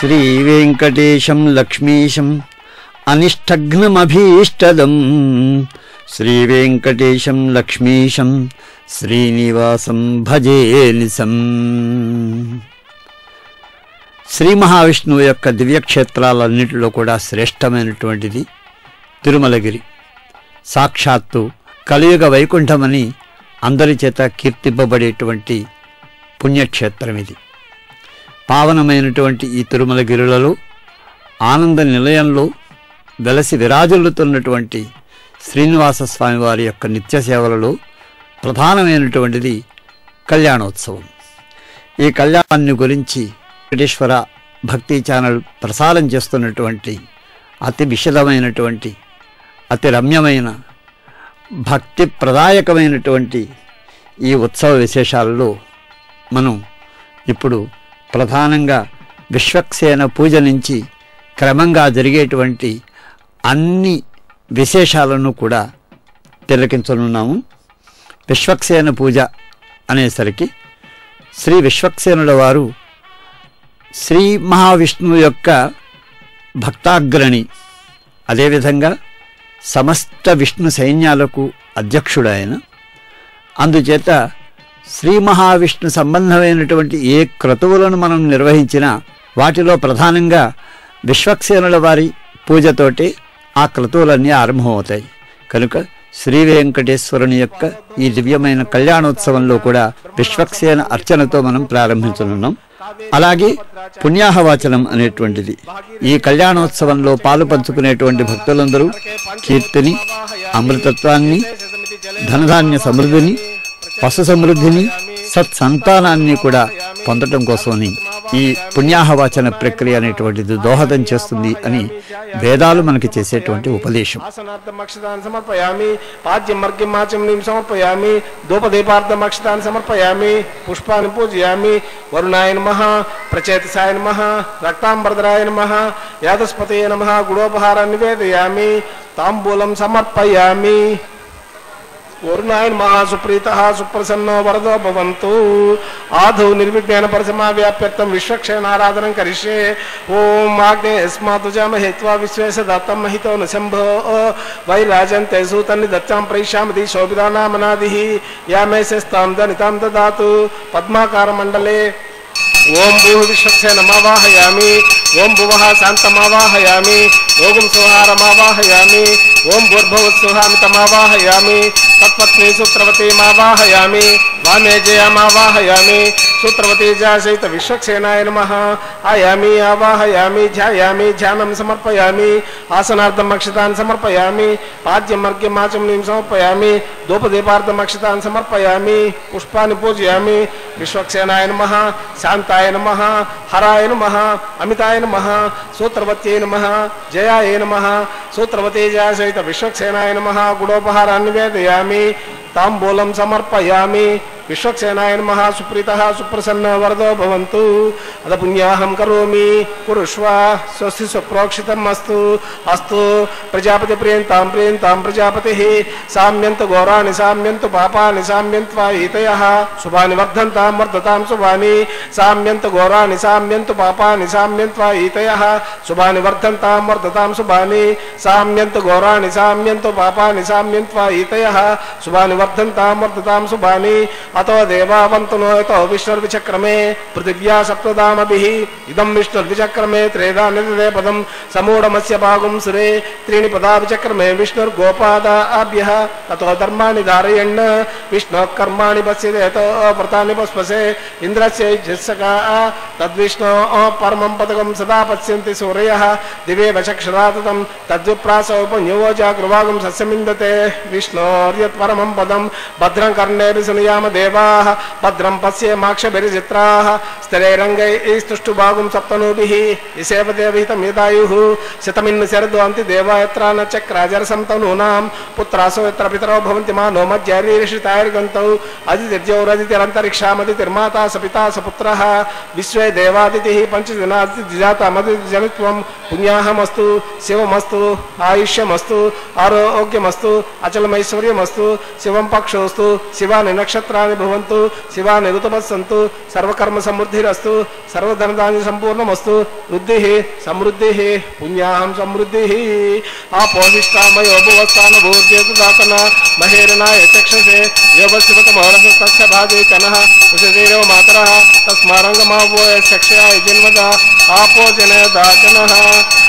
శ్రీవేంకటేశం లక్ష్మీశం అనిష్టఘ్నమభీష్టదం శ్రీవేంకటేశం లక్ష్మీశం శ్రీనివాసం భజే నిశం. శ్రీ మహావిష్ణువు యొక్క దివ్యక్షేత్రాలన్నిటిలో కూడా శ్రేష్టమైనటువంటిది తిరుమలగిరి. సాక్షాత్తు కలియుగ వైకుంఠమని అందరి చేత కీర్తింపబడేటువంటి పుణ్యక్షేత్రం ఇది. పావనమైనటువంటి ఈ తిరుమలగిరులలో ఆనంద నిలయంలో వెలసి విరాజిల్లుతున్నటువంటి శ్రీనివాస స్వామివారి యొక్క నిత్య సేవలలో ప్రధానమైనటువంటిది కళ్యాణోత్సవం. ఈ కళ్యాణాన్ని గురించి వెంకటేశ్వర భక్తి ఛానల్ ప్రసారం చేస్తున్నటువంటి అతి విశదమైనటువంటి అతి రమ్యమైన భక్తి ప్రదాయకమైనటువంటి ఈ ఉత్సవ విశేషాలలో మనం ఇప్పుడు ప్రధానంగా విశ్వక్సేన పూజ నుంచి క్రమంగా జరిగేటువంటి అన్ని విశేషాలను కూడా తిలకించనున్నాము. విశ్వక్సేన పూజ అనేసరికి శ్రీ విశ్వక్సేనుల వారు శ్రీ మహావిష్ణువు యొక్క భక్తాగ్రణి, అదేవిధంగా సమస్త విష్ణు సైన్యాలకు అధ్యక్షుడాయన. అందుచేత శ్రీ మహావిష్ణు సంబంధమైనటువంటి ఏ క్రతువులను మనం నిర్వహించినా వాటిలో ప్రధానంగా విశ్వక్సేనుల వారి పూజతోటి ఆ క్రతువులన్నీ ఆరంభమవుతాయి. కనుక శ్రీ వెంకటేశ్వరుని యొక్క ఈ దివ్యమైన కళ్యాణోత్సవంలో కూడా విశ్వక్సేన అర్చనతో మనం ప్రారంభించనున్నాం. అలాగే పుణ్యాహవాచనం అనేటువంటిది ఈ కళ్యాణోత్సవంలో పాలు పంచుకునేటువంటి భక్తులందరూ కీర్తిని, అమృతత్వాన్ని, ధనధాన్య సమృద్ధిని, పశు సమృద్ధిని, సత్సంతానాన్ని కూడా పొందటం కోసమని ఈ పుణ్యాహవాచన ప్రక్రియ అనేటువంటిది దోహదం చేస్తుంది అని వేదాలు మనకి చేసేటువంటి ఉపదేశం. సమర్పయామి దూపదీపార్థమక్షతాన్ని సమర్పయామి పుష్పాన్ని పూజయామి. వరుణాయ నమః, ప్రచేతసాయ నమః, రక్తాంబరధరాయ నమః, యాదస్పతయే నమః. గుడోపహారాన్ని నివేదయామి. తాంబూలం సమర్పయామి. వరుణాయ నమః. సుప్రీతః సుప్రసన్నో వరదో భవంతు. ఆదౌ నిర్విఘ్నేన పరిసమావ్యాప్యర్థం విశ్వక్షేణారాధనం కరిష్యే. ఓం ఆగ్నే యస్మాతుజామహే త్వా విశ్వేశ దత్తం మహితో న శంభో వైరాజంతే సూతన్ని దత్తాం ప్రయిష్యామతి శోభితానామనాదిః యామేశస్తాం దనితాం దదాతు. పద్మాకారమండలే ఓం భూః విశ్వక్సేనమావాహయామి. ఓం భువః శాంతమావాహయామి. ఓం సుహారమావాహయామి. ఓం భూర్భువస్సుహామితమావాహయామి. తత్పత్ని సూత్రవతీమావాహయామి. వామే జయమావాహయామి. సూత్రవతీ జాసహిత విశ్వక్సేనాయ నమః. ఆయామి ఆవాహయామి. ధ్యాయామి. ధ్యానం సమర్పయామి. ఆసనార్థం అక్షతాన్ని సమర్పయామి. పాద్యం అర్ఘ్యం ఆచమనీయం సమర్పయామి. ధూపదీపార్థం అక్షతాన్ని సమర్పయామి. పుష్పాన్ని పూజయామి. విశ్వక్సేనాయ నమః. శాంతాయ నమః. హరాయ నమః. అమితాయ నమః. సూత్రవత్యై నమః. జయాయ నమః. సూత్రవతీ జాసహిత విశ్వక్సేనాయ నమః. గుడోపహారాన్ని నివేదయామి. తాంబూలం సమర్పయామి. విశ్వక్సేనాయ నమః. సుప్రీతః సుప్రసన్నో వరదో భవంతు. అద పుణ్యాహం కరోమి కురుష్వ. స్వస్తి సుప్రోక్షితం అస్తు. అస్తు ప్రజాపతి ప్రియంతాం ప్రియంతాం ప్రజాపతిః. సామ్యంతు ఘోరాణి సామ్యంతు పాపాని సామ్యంత్వా ఈతయః. శుభాని వర్ధంతాం వర్ధతాం శుభాని. సామ్యంతు ఘోరాణి సామ్యంతు పాపాని సామ్యంత్వా ఈతయః. శుభాని వర్ధంతాం వర్ధతాం శుభాని. సామ్యంతు ఘోరాణి సామ్యంతు పాపాని సామ్యంత్వా ఈతయః. శుభాని వర్ధంతాం వర్ధతాం శుభాని. అతో దేవావంతునో యతో విష్ణుర్విచక్రమే పృథివ్యా సప్తదామభిః. ఇదం విష్ణుర్విచక్రమే త్రేదా నిదదే పదం సమూఢమస్య భాగం సురే. త్రీణి పదా విచక్రమే విష్ణుర్గోపాదాభ్యః. తతో ధర్మాణి ధారయన్ విష్ణు కర్మాణి పశ్యతే. యతో వ్రతాన్ని పస్పసే ఇంద్రస్య జస్సకా తద్విష్ణో పరమం పదకం సదా పశ్యంతి సూరయః. దివేవ చక్షురాతతం తద్విప్రాసో పుణ్యవోజాగృవాగం సస్యమిందతే. విష్ణోర్యత్ పరమం పదం భద్రం కర్ణేభి శృణుయామ దేవాః. భద్రం పశ్యేమాక్షభిర్చిత్రాః. స్థిరైరంగైస్తుష్టుభాగం సప్తనూభిః. యసేవతే విహితం యదాయుః. శతమిన్ను శరద్వాంతి దేవా యత్ర న చక్రాజరసం తనూనాం. పుత్రాసో యత్ర పితరో భవంతి మానో మధ్యరీషితాయుర్గంతౌ. అదితిర్జౌరదితిరంతరిక్షామదితిర్మాతా సపితా సపుత్రః. విశ్వే దేవాదితిః పంచజనాదిజాతమదిజనిత్వం. పుణ్యాహమస్తు శివమస్తు ఆయుష్యమస్తు ఆరోగ్యమస్తు అచలమైశ్వర్యమస్తు. శివం పక్షోస్తు శివాని నక్షత్రాన్ని సర్వమంగళాని భవంతు, శివాని ఋతుమస్సంతు, సర్వకర్మ సమృద్ధిరస్తు, సర్వధనధాన్య సంపూర్ణమస్తు, వృద్ధి సమృద్ధి పుణ్యాహం సమృద్ధి. ఆపోహిష్టామయో భువస్థాన భూర్జేతు దాతన మహేరణాయ చక్షసే యోగశివతమోరసస్తస్య భాగే కనః ఉషదేవ మాతరః తస్మారంగమావోయ చక్షయాయ జన్మద ఆపో జన దాచనః.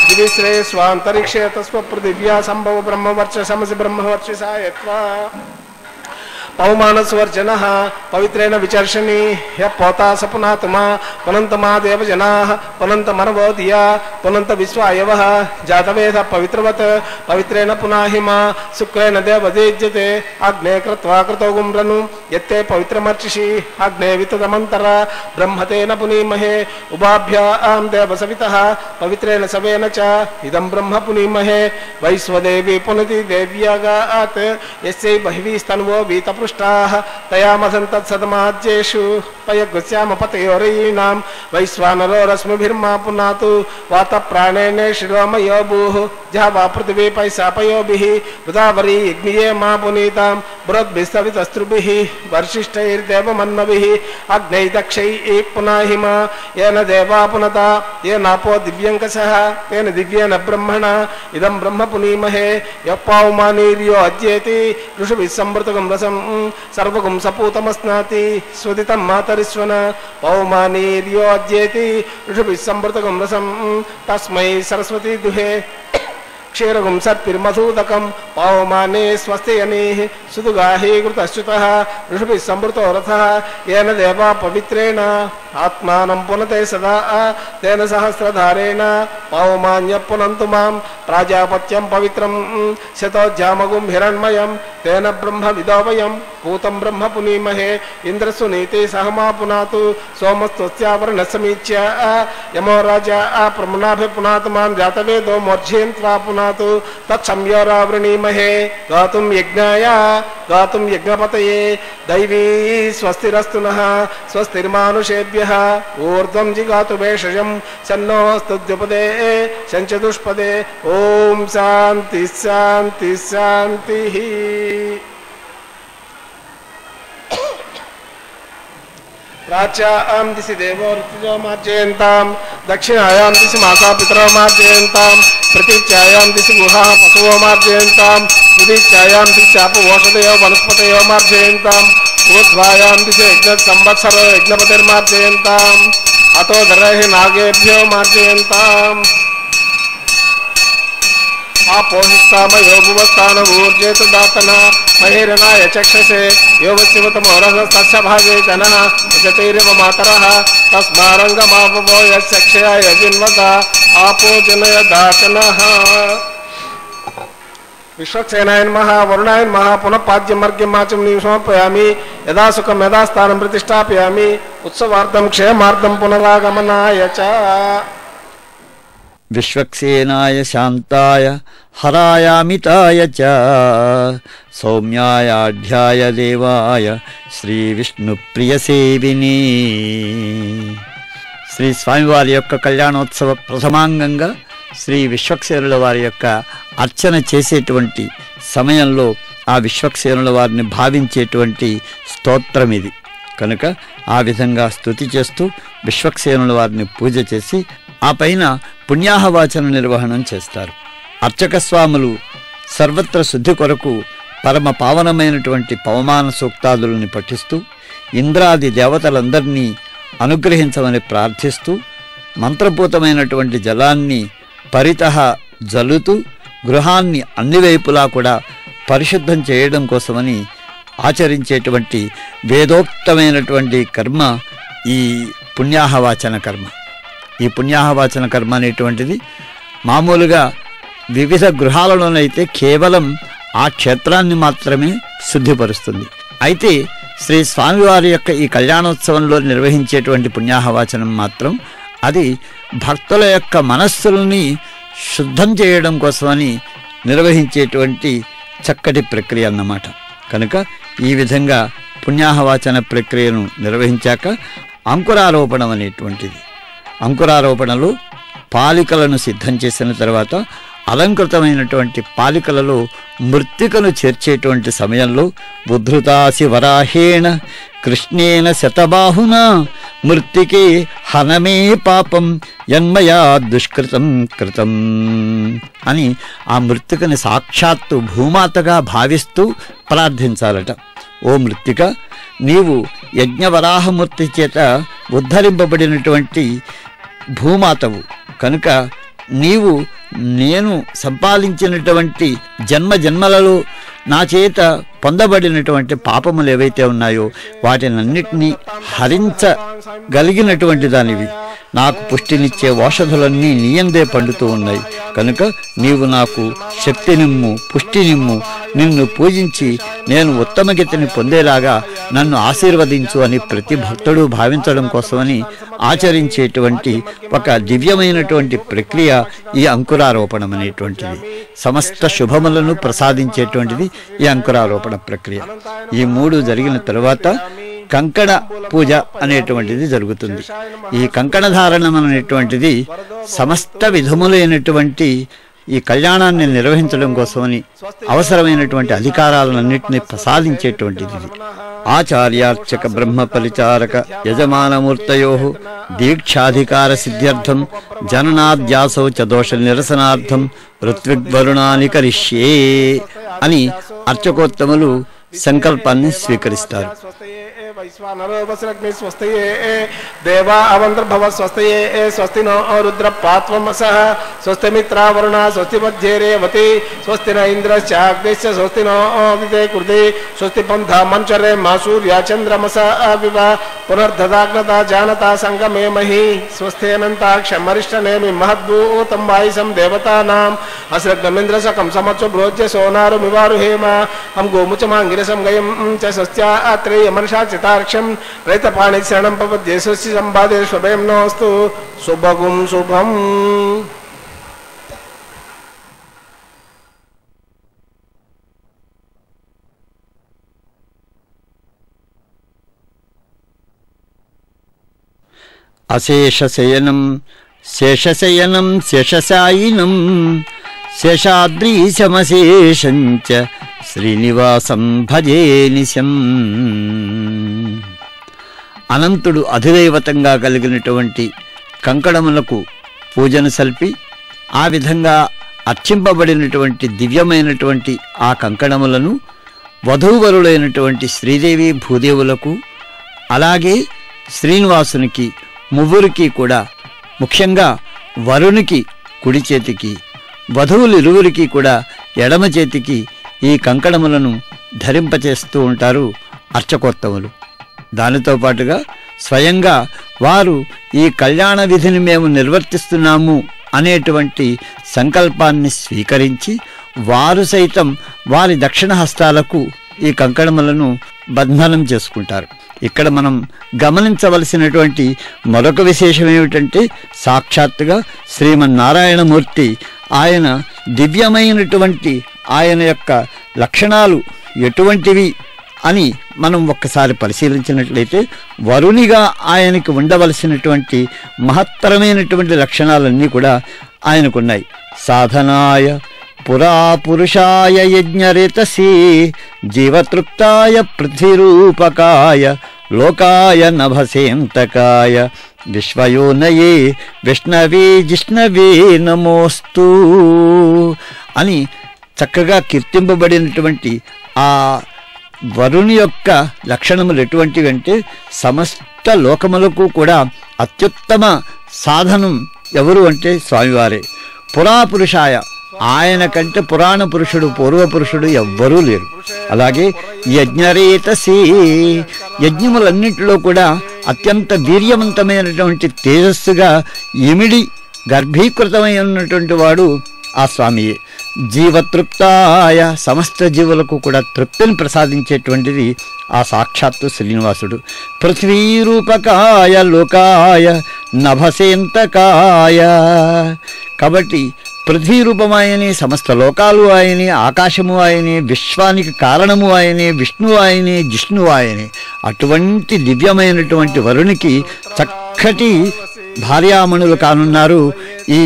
దివిశ్రే స్వాంతరిక్షే తస్వ పృథివ్యా సంభవ బ్రహ్మవర్చసమసి బ్రహ్మవర్చసాయత్వా. పౌమానస్వర్జన పవిత్రేణ విచర్షణి హ్య పోతాస పునాతుమా పునంతమా దేవజనా పునంతమనవో ధియా పునంత విశ్వాయవ జాతవేద పవిత్రవత్ పవిత్రేణ పునాహిమా శుక్రేణ దేవదేజ్యతే అగ్నే కృత్వా కృతో గుమ్రను యత్తే పవిత్రమర్చిషి అగ్నే వితదమంతర బ్రహ్మతేన పునీమహే ఉభాభ్యాం దేవసవితః పవిత్రేణ సవేన చ ఇదం బ్రహ్మ పునీమహే. వైశ్వదేవి పునతి దేవ్యాగాత్ యస్యై బహివీస్తన్వో వీతపృష్టాః తయా మదంతత్సదమాజ్యేషు పయగుస్యామ పతయోరయీణాం వైశ్వానరో రశ్మిభిర్మా పునాతు వాత ప్రాణేనే శిరోమయో భూః జహవా పృథివీ పైశాపయోభిః వృదావరీ యజ్ఞియే మా పునీతాం బృహద్భిస్తవితస్త్రుభిః వర్షిష్ఠైర్దేవమన్మభిః అగ్నై దక్షైః పునాహిమా ఏన దేవా పునత ఏనాపో దివ్యంకసః తేన దివ్యేన బ్రహ్మణ ఇదం బ్రహ్మ పునీమహే. యప్పావుమానీర్యో అజ్యేతి ఋషుభిः సంవృతగం రసం సర్వగం సపూతమస్నాతి స్వదితం మాతరిస్వన పౌమానీర్యో అజ్యేతి ఋషుభిः సంవృతగం రసం తస్మై సరస్వతీ దుహే. క్షీరగుం సత్పిర్మధూదకం పౌమానే స్వస్తియనీ సుదుగాహీ కృతశ్చుతః ఋషుభిः సంవృతో రథః ఏన దేవా పవిత్రేణ ఆత్మానం పునతే సదా తేన సహస్రధారేణ పౌమాన్య పునంతు మాం ప్రాజాపత్యం పవిత్రం శతోజ్జామగుం హిరణ్మయం తేన బ్రహ్మ విదోవయం పూతం బ్రహ్మ పునీమహే. ఇంద్రసునీతి సహమా పునాతు సోమస్తోస్యావరణ సమీచ్య యమో రాజా ప్రమునాభి పునాతు మాం జాతవేదో మోర్జేన్త్వా పునాతు తత్సంయోరావృణీమహే. గాతుం యజ్ఞాయ గాతుం యజ్ఞపతయే దైవీ స్వస్తిరస్తు నః స్వస్తిర్మానుషేభ్యః ఊర్ధ్వం జిగాతు భేషజం సన్నోస్తుద్యుపదే శంచతుష్పదే. ఓం శాంతి శాంతి శాంతి. ప్రాచ్యాం దిశి దేవో ఋతుజో మార్జయంతాం దక్షిణాయాం దిశి మాతా పితరో మార్జయంతాం ప్రతీచ్యాయాం దిశి గుహా పశువో మార్జయంతాం ఉదీచ్యాయాం దిశి చాప ఓషధయో వనస్పతయో మార్జయంతాం ఊర్ధ్వాయాం దిశి యజ్ఞ సంవత్సరో యజ్ఞపతిర్మార్జయంతాం అతో ధరైః నాగేభ్యో మార్జయంతాం. ఆపోహిష్టామయో భువస్థాన ఊర్జేతు దాతన మహేరణాయ చక్షసే యోగశివతమోరసస్తస్య భాగే జనః ఉచతైరేవ మాతరః తస్మారంగమావవో యచ్చక్షయాయ జిన్వత ఆపో జనయ దాచనః. విశ్వక్సేనాయ నమః వరుణాయ నమః పునః పాద్యమర్ఘ్యం మాచం సమర్పయామి యదా సుఖం యదా స్థానం ప్రతిష్టాపయామి ఉత్సవార్థం క్షేమార్థం పునరాగమనాయ చ. విశ్వక్సేనాయ శాంతాయ హరాయామితాయ చ సౌమ్యాయాఢ్యాయ దేవాయ శ్రీ విష్ణు ప్రియసేవిని. శ్రీ స్వామివారి యొక్క కళ్యాణోత్సవ ప్రథమాంగంగా శ్రీ విశ్వక్సేనుల వారి యొక్క అర్చన చేసేటువంటి సమయంలో ఆ విశ్వక్సేనుల వారిని భావించేటువంటి స్తోత్రం ఇది కనుక ఆ విధంగా స్తుతి చేస్తూ విశ్వక్సేనుల వారిని పూజ చేసి ఆ పైన పుణ్యాహవాచన నిర్వహణం చేస్తారు. అర్చక స్వాములు సర్వత్ర శుద్ధి కొరకు పరమ పావనమైనటువంటి పవమాన సూక్తాదులను పఠిస్తూ ఇంద్రాది దేవతలందరినీ అనుగ్రహించమని ప్రార్థిస్తూ మంత్రపూతమైనటువంటి జలాన్ని పరితః జల్లుతూ గృహాన్ని అన్ని వైపులా కూడా పరిశుద్ధం చేయడం కోసమని ఆచరించేటువంటి వేదోక్తమైనటువంటి కర్మ ఈ పుణ్యాహవాచన కర్మ. ఈ పుణ్యాహవాచన కర్మ అనేటువంటిది మామూలుగా వివిధ గృహాలలోనైతే కేవలం ఆ క్షేత్రాన్ని మాత్రమే శుద్ధిపరుస్తుంది. అయితే శ్రీ స్వామివారి యొక్క ఈ కళ్యాణోత్సవంలో నిర్వహించేటువంటి పుణ్యాహవాచనం మాత్రం అది భక్తుల యొక్క మనస్సుల్ని శుద్ధం చేయడం కోసమని నిర్వహించేటువంటి చక్కటి ప్రక్రియ అన్నమాట. కనుక ఈ విధంగా పుణ్యాహవాచన ప్రక్రియను నిర్వహించాక అంకురారోపణం అనేటువంటిది. అంకురారోపణలో పాలికలను సిద్ధం చేసిన తర్వాత అలంకృతమైనటువంటి పాలికలలో మృత్తికను చేర్చేటువంటి సమయంలో ఉద్ధృతాసి వరాహేణ కృష్ణేన శతబాహున మృత్తికే హనమే పాపం యన్మయా దుష్కృతం కృతం అని ఆ మృత్తికని సాక్షాత్తు భూమాతగా భావిస్తూ ప్రార్థించాలట. ఓ మృత్తిక, నీవు యజ్ఞవరాహమూర్తి చేత ఉద్ధరింపబడినటువంటి భూమాతవు కనుక నీవు నేను సంపాదించినటువంటి జన్మలలో నా చేత పొందబడినటువంటి పాపములు ఏవైతే ఉన్నాయో వాటినన్నిటినీ హరించగలిగినటువంటి దానివి. నాకు పుష్టినిచ్చే ఔషధులన్నీ నీయందే పండుతూ ఉన్నాయి కనుక నీవు నాకు శక్తినిమ్ము, పుష్టినిమ్ము, నిన్ను పూజించి నేను ఉత్తమగతిని పొందేలాగా నన్ను ఆశీర్వదించు అని ప్రతి భక్తుడు భావించడం కోసమని ఆచరించేటువంటి ఒక దివ్యమైనటువంటి ప్రక్రియ ఈ అంకురారోపణం అనేటువంటిది. సమస్త శుభములను ప్రసాదించేటువంటిది ఈ అంకురారోపణ ప్రక్రియ. ఈ 3 జరిగిన తరువాత కంకణ పూజ అనేటువంటిది జరుగుతుంది. ఈ కంకణ ధారణం అనేటువంటిది సమస్త విధములైనటువంటి ఈ కళ్యాణాన్ని నిర్వహించడం కోసమని అవసరమైనటువంటి అధికారాలన్నింటినీ ప్రసాదించేటువంటిది. ఆచార్యార్చక బ్రహ్మ పరిచారక యజమానమూర్తయో దీక్షాధికార సిద్ధ్యర్థం జననాద్యాసౌ చ దోష నిరసనార్థం ఋత్విగ్వరుణాని కరిష్యే అని అర్చకోత్తములు సంకల్పాన్ని స్వీకరిస్తారు. దేవా అవంతర్భవ స్వస్తయే స్వస్తి నో రుద్ర పాత్వమసః స్వస్తి మిత్రావరుణ స్వస్తి మధ్యే రేవతి స్వస్తి న ఇంద్రశ్చాగ్నిశ్చ స్వస్తి నో విదే కృతే స్వస్తి పంథా మంచరే మా సూర్య చంద్రమస వివ పునర్దదాగ్నతా జానతా సంగమే మహి స్వస్థేనంతాక్షమరిష్టనేమి మహద్భూతం వాయుసం దేవతానాం అశ్రగ్నమింద్ర సకం సమత్సు భ్రోజ్య సోనారు మివారు హేమ హం గోముచమాంగిరసం గయం చ స్వస్త్యాత్రేయ మనషా చితార్క్షం రైతపాణి శరణం పవద్యే స్వస్తి సంపాదే శుభం నోస్తు శుభగుం శుభం. అశేషశయనం శేషశయనం శేషశాయినం శేషాద్రీశమశేషం చ శ్రీనివాసం భజే నిశం. అనంతుడు అధిదైవతంగా కలిగినటువంటి కంకణములకు పూజను సల్పి ఆ విధంగా అర్చింపబడినటువంటి దివ్యమైనటువంటి ఆ కంకణములను వధూవరులైనటువంటి శ్రీదేవి భూదేవులకు అలాగే శ్రీనివాసునికి ముగ్గురికి కూడా ముఖ్యంగా వరునికి కుడి చేతికి వధువులు ఇరువురికి కూడా ఎడమ చేతికి ఈ కంకణములను ధరింపచేస్తూ ఉంటారు అర్చకోత్తములు. దానితో పాటుగా స్వయంగా వారు ఈ కళ్యాణ విధిని మేము నిర్వర్తిస్తున్నాము అనేటువంటి సంకల్పాన్ని స్వీకరించి వారు సైతం వారి దక్షిణ హస్తాలకు ఈ కంకణములను బంధనం చేసుకుంటారు. ఇక్కడ మనం గమనించవలసినటువంటి మరొక విశేషం ఏమిటంటే సాక్షాత్తుగా శ్రీమన్నారాయణమూర్తి ఆయన దివ్యమైనటువంటి ఆయన యొక్క లక్షణాలు ఎటువంటివి అని మనం ఒక్కసారి పరిశీలించినట్లయితే వరునిగా ఆయనకి ఉండవలసినటువంటి మహత్తరమైనటువంటి లక్షణాలన్నీ కూడా ఆయనకున్నాయి. సాధనాయ పురాపురుషాయ యజ్ఞరేతసీ జీవతృప్తాయ పృథ్వీరూపకాయ లోకాయ నభసేంతకాయ విశ్వయోనయే విష్ణవే జిష్ణవే నమోస్తు అని చక్కగా కీర్తింపబడినటువంటి ఆ వరుని యొక్క లక్షణములు ఎటువంటివి అంటే సమస్త లోకములకు కూడా అత్యుత్తమ సాధనం ఎవరు అంటే స్వామివారే. పురాపురుషాయ ఆయన కంటే పురాణ పురుషుడు పూర్వ పురుషుడు ఎవ్వరూ లేరు. అలాగే యజ్ఞరేతసీ యజ్ఞములన్నింటిలో కూడా అత్యంత వీర్యవంతమైనటువంటి తేజస్సుగా ఇమిడి గర్భీకృతమై ఉన్నటువంటి వాడు ఆ స్వామియే. జీవతృప్తాయ సమస్త జీవులకు కూడా తృప్తిని ప్రసాదించేటువంటిది ఆ సాక్షాత్తు శ్రీనివాసుడు. పృథ్వీరూపకాయ లోకాయ నభసేంతకాయ కాబట్టి పృథ్వీ రూపమాయని సమస్త లోకాలు ఆయనే, ఆకాశము ఆయనే, విశ్వానికి కారణము ఆయనే, విష్ణువు ఆయనే, జిష్ణువు ఆయనే. అటువంటి దివ్యమైనటువంటి వరునికి చక్కటి భార్యామణులు కానున్నారు ఈ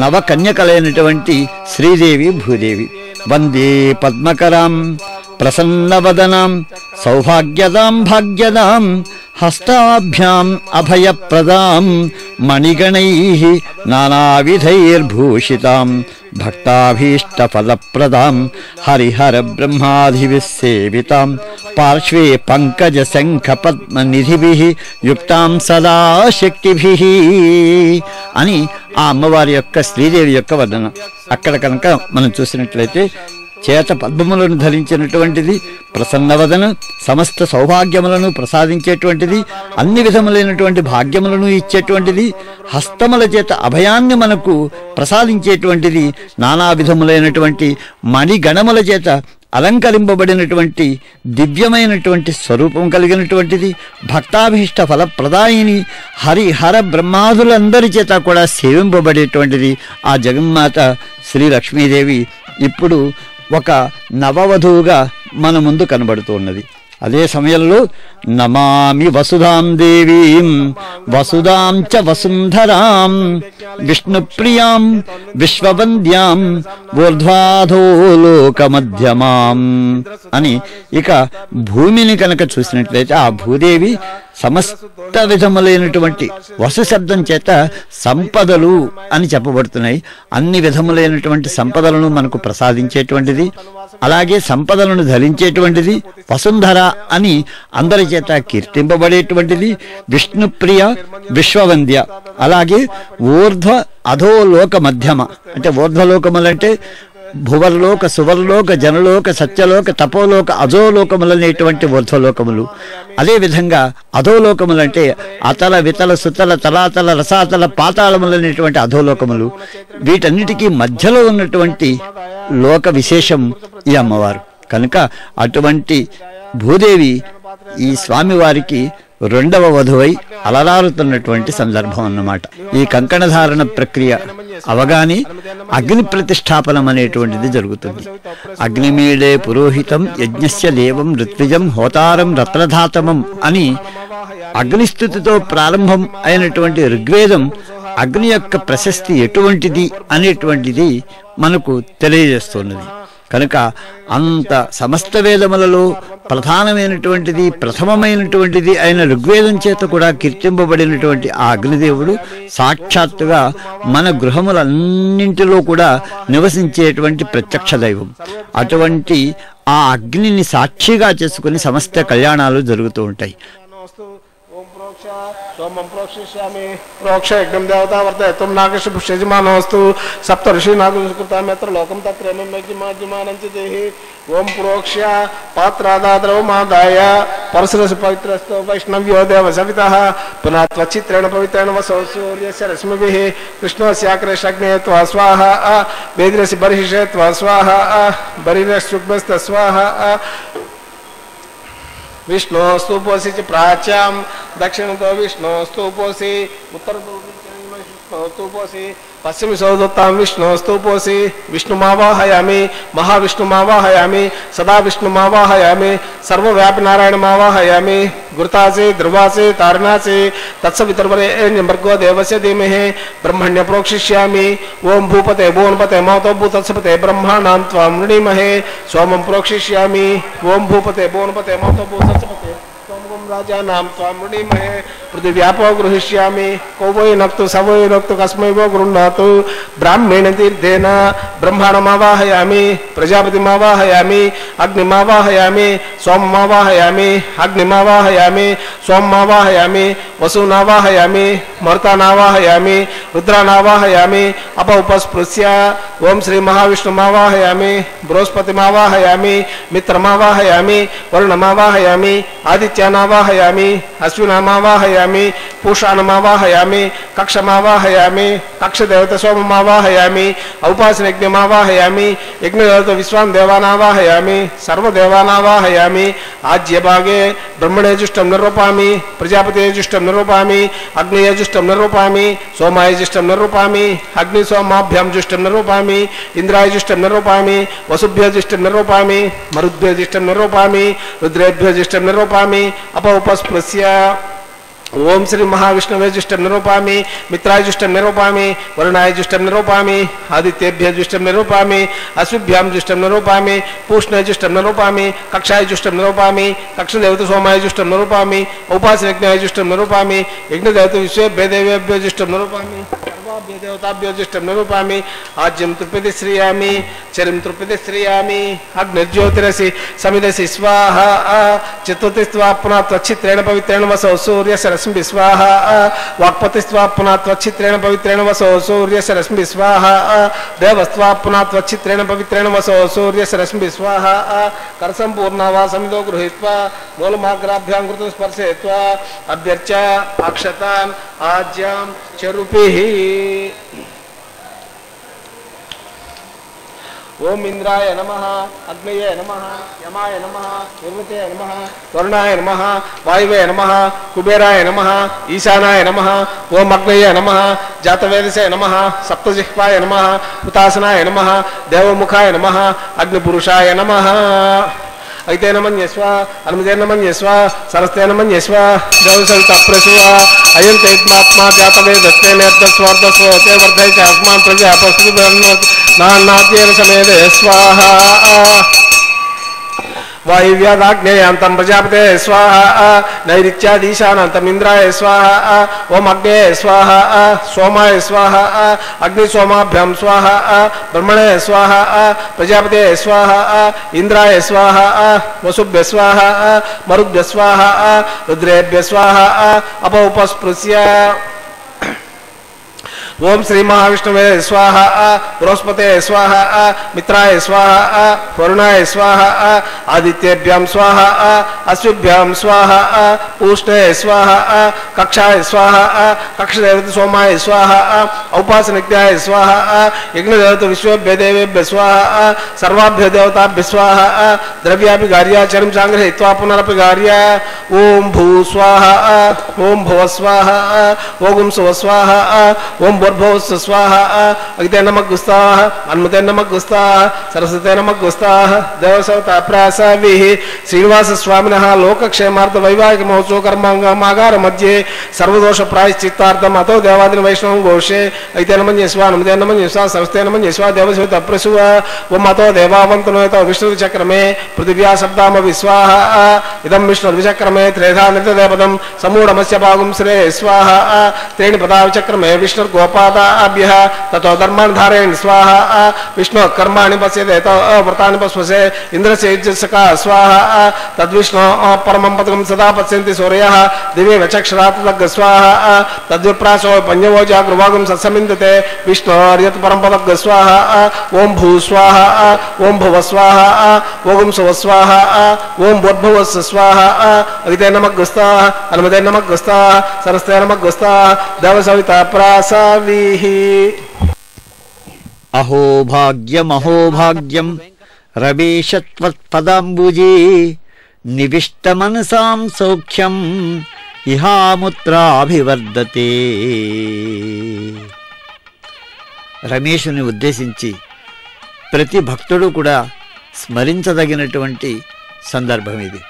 నవకన్యకలైనటువంటి శ్రీదేవి భూదేవి. వందే పద్మకరాం ప్రసన్నవదనాం సౌభాగ్యదాం భాగ్యదాం హస్తాభ్యాం అభయప్రదాం మణిగణైః నానావిధైర్భూషితాం భక్తాభీష్టఫలప్రదాం హరిహర బ్రహ్మాదిభిః సేవితాం పార్శ్వే పంకజ శంఖ పద్మనిధిభిః యుక్తాం సదా శక్తిభిః అని ఆ అమ్మవారి యొక్క శ్రీదేవి యొక్క వర్ణన. అక్కడ కనుక మనం చూసినట్లయితే చేత పద్మములను ధరించినటువంటిది, ప్రసన్నవదన, సమస్త సౌభాగ్యములను ప్రసాదించేటువంటిది, అన్ని విధములైనటువంటి భాగ్యములను ఇచ్చేటువంటిది, హస్తముల చేత అభయాన్ని మనకు ప్రసాదించేటువంటిది, నానా విధములైనటువంటి మణిగణముల చేత అలంకరింపబడినటువంటి దివ్యమైనటువంటి స్వరూపం కలిగినటువంటిది, భక్తాభీష్ట ఫలప్రదాయిని, హరిహర బ్రహ్మాదులందరి చేత కూడా సేవింపబడేటువంటిది ఆ జగన్మాత శ్రీ లక్ష్మీదేవి ఇప్పుడు ఒక నవవధువుగా మన ముందు కనబడుతూ ఉన్నది. అదే సమయంలో నమామి వసుధాం దేవీం వసుధాం చ వసుంధరాం విష్ణుప్రియాం విశ్వవంద్యాం ఊర్ధ్వాధోలోకమధ్యమాం అని ఇక భూమిని కనుక చూసినట్లయితే ఆ భూదేవి సమస్త విధములైనటువంటి వసు శబ్దం చేత సంపదలు అని చెప్పబడుతున్నాయి. అన్ని విధములైనటువంటి సంపదలను మనకు ప్రసాదించేటువంటిది, అలాగే సంపదలను ధరించేటువంటిది, వసుంధర అని అందరి చేత కీర్తింపబడేటువంటిది, విష్ణుప్రియ విశ్వవంద్య, అలాగే ఊర్ధ్వ అధోలోక మధ్యమ. అంటే ఊర్ధ్వలోకములంటే భువర్లోక, సువర్లోక, జనలోక, సత్యలోక, తపోలోక, అధోలోకములనేటువంటి ఊర్ధ్వలోకములు. అదేవిధంగా అధోలోకములంటే అతల, వితల, సుతల, తలాతల, రసాతల, పాతాళములనేటువంటి అధోలోకములు. వీటన్నిటికీ మధ్యలో ఉన్నటువంటి లోక విశేషం ఈ అమ్మవారు కనుక అటువంటి భూదేవి ఈ స్వామివారికి రెండవ వధువై అలరారుతున్నటువంటి సందర్భం అన్నమాట. ఈ కంకణధారణ ప్రక్రియ అవగానే అగ్ని ప్రతిష్టాపనం అనేటువంటిది జరుగుతుంది. అగ్నిమీడే పురోహితం యజ్ఞస్య దేవం ఋత్విజం హోతారం రత్నధాతమం అని అగ్నిస్థుతితో ప్రారంభం అయినటువంటి ఋగ్వేదం అగ్ని యొక్క ప్రశస్తి ఎటువంటిది అనేటువంటిది మనకు తెలియజేస్తున్నది. కనుక అంత సమస్త వేదములలో ప్రధానమైనటువంటిది, ప్రథమమైనటువంటిది అయిన ఋగ్వేదం చేత కూడా కీర్తింపబడినటువంటి ఆ అగ్నిదేవుడు సాక్షాత్తుగా మన గృహములన్నింటిలో కూడా నివసించేటువంటి ప్రత్యక్ష దైవం. అటువంటి ఆ అగ్నిని సాక్షిగా చేసుకుని సమస్త కళ్యాణాలు జరుగుతూ ఉంటాయి. सोमं प्रोक्षिष्यामि प्रोक्ष यज्ञं देवता वर्तयतुं नागस्य पुष्यजमानोऽस्तु सप्त ऋषि नागुंसकृतां यत्र लोकं तत्रेमं यज्ञमाज्यमानं च देहि ओम प्रोक्ष्य पात्रादाद्रवमादाय परसरस पवित्रस्तो वैष्णव्यो देव सवितः पुनः त्वचित्रेण पवित्रेण वसो सूर्यस्य रश्मिभिः कृष्णस्याग्रेशग्ने त्वा स्वाहा वेदिरसि बर्हिषे त्वा स्वाहा बर्हिरश्शुक्मस्त स्वाहा विष्णु स्तूपोसी च प्राच्यां दक्षिण तो विष्णु स्तूपोसी उत्तर तो विष्णु स्तूपोसी पश्चिम सौदत्तां विष्णु स्तूपोसी विष्णुमावाहयामि महाविष्णुमावाहयामि सदा विष्णुमावाहयामि सर्वव्यापी नारायणमावाहयामि गुरुतासे ध्रुवासे तारणासे तत्सवितर्वरेण्यमर्गो देवस्य धीमहि ब्रह्मण्य प्रोक्षिष्यामि ओम भूपते भुवनपते मौतो भूतत्सपते ब्रह्माणां त्वां वृणीमहे सोमं प्रोक्षिष्यामि ओम भूपते भुवनपते मौतो भूतत्सपते राजानां त्वां वृणीमहे पृथिव्यापो गृहीष्यामि को वै नक्तु स वै नक्तु कस्मै वो गृह्णातु ब्राह्मणेन तीर्थेन ब्रह्माणमावाहयामि प्रजापतिमावाहयामि अग्निमावाहयामि सोममावाहयामि अग्निमावाहयामि सोममावाहयामि वसूनावाहयामि मरुतानावाहयामि रुद्रानावाहयामि अपौपस्पृश्य ओम श्री महाविष्णुमावाहयामि बृहस्पतिमावाहयामि मित्रमावाहयामि वरुणमावाहयामि आदित्यानावाहयामि अश्विनामावाहयामि पूषाणमावाहयामि कक्षमावाहयामि कक्षदेवता सोममावाहयामि औपासनयज्ञमावाहयामि यज्ञदेवता विश्वान् देवानावाहयामि सर्वदेवानावाहयामि आज्यभागे ब्रह्मणे जुष्टं निरूपामि प्रजापते जुष्टं निरूपामि अग्नेय जुष्टं निरूपामि सोमाय जुष्टं निरूपामि अग्निसोमाभ्यां जुष्टं निरूपामि इंद्राय जुष्टं निरूपामि वसुभ्य जुष्टं निरूपामि मरुद्भ्य जुष्टं निरूपामि रुद्रेभ्य जुष्टं निरूपामि अपौपस्पृश्य ఓం శ్రీ మహావిష్ణువే జుష్టం నిరూపామి, మిత్రాయ జుష్టం నిరూపామి, వరుణాయ జుష్టం నిరూపామి, ఆదిత్యేభ్య జుష్టం నిరూపామి, అశ్విభ్యాం జుష్టం నిరూపామి, పూష్ణాయ జుష్టం నిరూపామి, కక్షాయ జుష్టం నిరూపామి, కక్షదేవత సోమాయ జుష్టం నిరూపామి, ఉపాసనజ్ఞాయ జుష్టం నిరూపామి, యజ్ఞదేవత విశ్వేభ్య దేవేభ్యో జుష్టం నిరూపామి, సర్వాభ్య దేవతాభ్యో జుష్టం నిరూపామి, ఆజ్యం తృప్యతి శ్రీయామి, చరిం తృప్యతి శ్రీయామి, అగ్నిర్జ్యోతిరసి సమిదసి స్వాహ, చిత్వతి స్వాప్నా త్వచ్చిత్రేణ పవిత్రేణ వసో సూర్యస్య రశ్మి స్వాహ, వాక్పతిస్వాప్నా త్వచ్చిత్రేణ పవిత్రేణ వసో సూర్యస్య రశ్మి స్వాహ, దేవస్వాప్నా త్వచ్చిత్రేణ పవిత్రేణ వసో సూర్యస్య రశ్మి స్వాహ, కరసంపూర్ణ వా సమిదో గృహీత్వా మూలమాగ్రాభ్యాం కృతం స్పర్శయిత్వా అభ్యర్చ అక్షతాన్ ఆజ్యాం చరుపిః. ఓం ఇంద్రాయ నమః, అగ్నయే నమః, యమాయ నమః, నిర్వతే నమః, వరుణాయ నమః, వాయువే నమః, కుబేరాయ నమః, ఈశానాయ నమః, ఓం అగ్నయే నమః, జాతవేదసే నమః, సప్తజిహ్వాయ నమః, హుతాసనాయ నమః, దేవముఖాయ నమః, అగ్నిపురుషాయ నమః. ఐతేన మన్యస్వ, అనుమతేన మన్యస్వ, సరస్తేన మన్యస్వ, దేవసవిత ప్రసువ, అయం తైత్మాత్మా జాతవేదస్తే నేర్దస్వార్ధస్వతే వర్ధై చ అస్మాన్ ప్రజాపస్తు నాన్నాద్యేన సమేదే స్వాహ. వాయువ్యాదాగ్నేయాంతం ప్రజాపతే స్వాహ, నైరుత్యాదీశానంతం ఇంద్రాయ స్వాహ, ఓం అగ్నే స్వాహ, సోమాయ స్వాహ, అగ్నిసోమాభ్యాం స్వాహ, బ్రహ్మణే స్వాహ, ప్రజాపతే స్వాహ, ఇంద్రాయ స్వాహ, వసుభ్య స్వాహ, మరుభ్య స్వాహ, రుద్రేభ్య స్వాహ, అపౌపస్పృశ్య. ఓం శ్రీ మహావిష్ణువే స్వాహ, బృహస్పతే స్వాహ, మిత్రాయ స్వాహ, వరుణాయ స్వాహ, ఆదిత్యేభ్యాం స్వాహ, అశ్విభ్యాం స్వాహ, పూష్ణే స్వాహ, కక్షాయ స్వాహ, కక్షదేవత సోమాయ స్వాహ, ఔపాసనజ్ఞాయ స్వాహ, యజ్ఞదేవత విశ్వేభ్య దేవేభ్య స్వాహ, సర్వాభ్య దేవతాభ్య స్వాహ, ద్రవ్యాపి గార్య చరం సంగ్రహీత్వా పునరపి గార్య. ఓం భూ స్వాహ, ఓం భువ స్వాహ, ఓం సువ స్వాహ, ఓం భూర్భువస్సు స్వాహ, అగితే నమః గుస్తాః, అన్మతే నమః గుస్తాః, సరస్వతే నమః గుస్తాః, దేవసవత ప్రాసావిః. శ్రీనివాస స్వామినః లోకక్షేమార్థ వైవాహిక మహోత్సవ కర్మాగార మధ్యే సర్వదోష ప్రాయశ్చిత్తార్థం అతో దేవాదిన వైష్ణవం ఘోషే. అయితే నమన్యస్వ, అనుమతే నమన్యస్వ, సరస్వతే నమన్యస్వ, దేవసవిత ప్రసువ. ఓం అతో దేవావంతనోతో విష్ణుర్విచక్రమే పృథివ్యా శబ్దామపి స్వాహ, ఇదం విష్ణుర్విచక్రమే త్రేధా నిత్యదేవతం సమూఢమస్య భాగం శ్రే స్వాహ, త్రీణి పదా విచక్రమే విష్ణుర్గోపాదాభ్యః తతో ధర్మాన్ ధారయన్ స్వాహ, విష్ణు కర్మాణి పశ్యతే వ్రతాన్ని పశ్వసే ఇంద్రస్య యుజ్యసకా స్వాహ, తద్విష్ణు పరమం పదకం సదా పశ్యంతి సూర్యః దివే వచక్షరాత్ తగ్గ స్వాహ, తద్విప్రాసో పంజవో జాగృవాగం సత్సమిందతే విష్ణోర్యత్ పరం పదగ్గ స్వాహ. ఓం భూ స్వాహ, ఓం భువ స్వాహ, ఓం సువ స్వాహ, ఓం భూర్భువస్సు స్వాహ, అగితే నమః గుస్తాః, అనుమతే నమః గుస్తాః, సరస్తే నమః గుస్తాః, దేవసవిత ప్రాసావిః. అహో భాగ్యమహో భాగ్యం రమేశత్వత్పదాంబుజే నివిష్టమనసాం సౌఖ్యం ఇహాముత్రాభివర్ధతే. రమేశుని ఉద్దేశించి ప్రతి భక్తుడు కూడా స్మరించదగినటువంటి సందర్భం ఇది.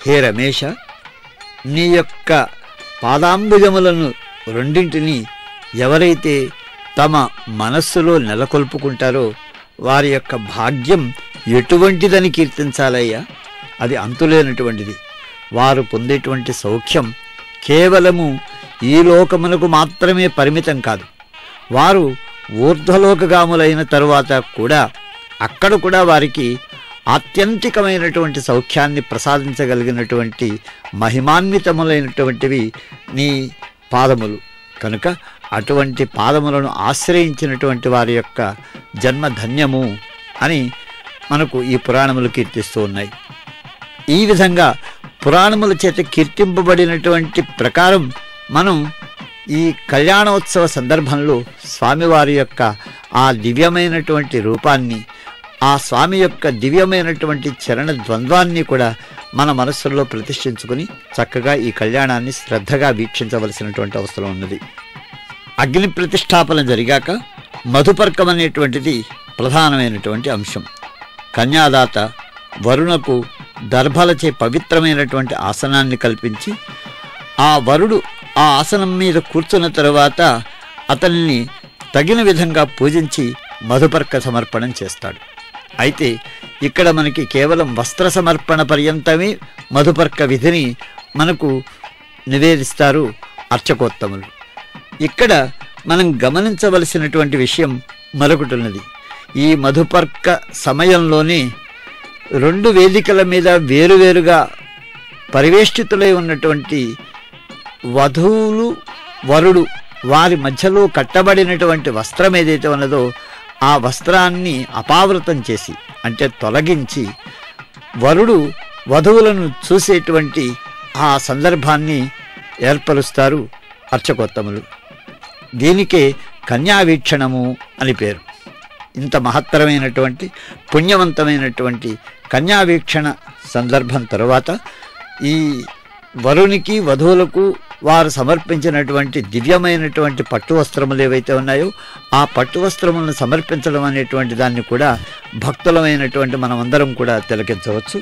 హే రమేశ, నీ యొక్క పాదాంబుజములను రెండింటినీ ఎవరైతే తమ మనస్సులో నెలకొల్పుకుంటారో వారి యొక్క భాగ్యం ఎటువంటిదని కీర్తించాలయ్యా. అది అంతులేనటువంటిది. వారు పొందేటువంటి సౌఖ్యం కేవలము ఈ లోకమునకు మాత్రమే పరిమితం కాదు. వారు ఊర్ధ్వలోకగాములైన తరువాత కూడా అక్కడ కూడా వారికి ఆత్యంతికమైనటువంటి సౌఖ్యాన్ని ప్రసాదించగలిగినటువంటి మహిమాన్వితములైనటువంటివి నీ పాదములు కనుక అటువంటి పాదములను ఆశ్రయించినటువంటి వారి యొక్క జన్మ ధన్యము అని మనకు ఈ పురాణములు కీర్తిస్తూ ఉన్నాయి. ఈ విధంగా పురాణముల చేత కీర్తింపబడినటువంటి ప్రకారం మనం ఈ కళ్యాణోత్సవ సందర్భంలో స్వామివారి యొక్క ఆ దివ్యమైనటువంటి రూపాన్ని, ఆ స్వామి యొక్క దివ్యమైనటువంటి చరణ ద్వంద్వాన్ని కూడా మన మనస్సుల్లో ప్రతిష్ఠించుకుని చక్కగా ఈ కళ్యాణాన్ని శ్రద్ధగా వీక్షించవలసినటువంటి అవసరం ఉన్నది. అగ్ని ప్రతిష్టాపన జరిగాక మధుపర్కం అనేటువంటిది ప్రధానమైనటువంటి అంశం. కన్యాదాత వరుణకు దర్భలచే పవిత్రమైనటువంటి ఆసనాన్ని కల్పించి ఆ వరుడు ఆ ఆసనం మీద కూర్చున్న తరువాత అతన్ని తగిన విధంగా పూజించి మధుపర్క సమర్పణం చేస్తాడు. అయితే ఇక్కడ మనకి కేవలం వస్త్ర సమర్పణ పర్యంతమే మధుపర్క విధిని మనకు నివేదిస్తారు అర్చకోత్తములు. ఇక్కడ మనం గమనించవలసినటువంటి విషయం మరొకటి ఉన్నది. ఈ మధుపర్క సమయంలోనే 2 వేదికల మీద వేరువేరుగా పరివేష్టితులై ఉన్నటువంటి వధువులు వరుడు వారి మధ్యలో కట్టబడినటువంటి వస్త్రం ఏదైతే ఉన్నదో ఆ వస్త్రాన్ని అపావృతం చేసి అంటే తొలగించి వరుడు వధువులను చూసేటువంటి ఆ సందర్భాన్ని ఏర్పరుస్తారు అర్చకోత్తములు. దీనికే కన్యావీక్షణము అని పేరు. ఇంత మహత్తరమైనటువంటి పుణ్యవంతమైనటువంటి కన్యావీక్షణ సందర్భం తరువాత ఈ వరునికి వధువులకు వారు సమర్పించినటువంటి దివ్యమైనటువంటి పట్టు వస్త్రములు ఏవైతే ఉన్నాయో ఆ పట్టు వస్త్రములను సమర్పించడం అనేటువంటి దాన్ని కూడా భక్తులమైనటువంటి మనమందరం కూడా తిలకించవచ్చు.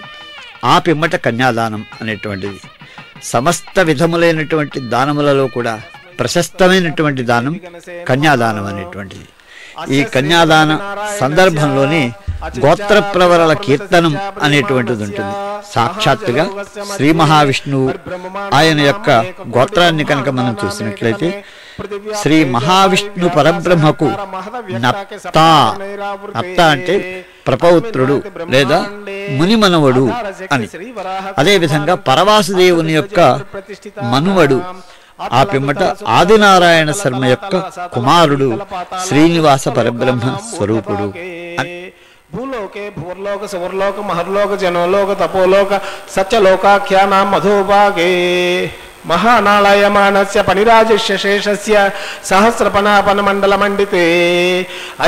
ఆ పిమ్మట కన్యాదానం అనేటువంటిది సమస్త విధములైనటువంటి దానములలో కూడా ప్రశస్తమైనటువంటి దానం కన్యాదానం అనేటువంటిది. ఈ కన్యాదాన సందర్భంలోనే గోత్రప్రవరల కీర్తనం అనేటువంటిది ఉంటుంది. సాక్షాత్తుగా శ్రీ మహావిష్ణువు ఆయన యొక్క గోత్రాన్ని కనుక మనం చూసినట్లయితే శ్రీ మహావిష్ణు పరబ్రహ్మకు నప్త అంటే ప్రపౌత్రుడు లేదా మునిమనవడు అని, అదేవిధంగా పరవాసుదేవుని యొక్క మనువడు, ఆ పిమ్మట ఆదినారాయణ శర్మ యొక్క కుమారుడు శ్రీనివాస పరబ్రహ్మ స్వరూపుడు అని. భూలోకే భూర్లోక సువర్లోక మహర్లోక జనోలోక తపోలోక సత్యలోకాఖ్యానాం మధోభాగే మహానాళయమానస్య పనిరాజస్య శేషస్య సహస్రపనాపనమండలమండితే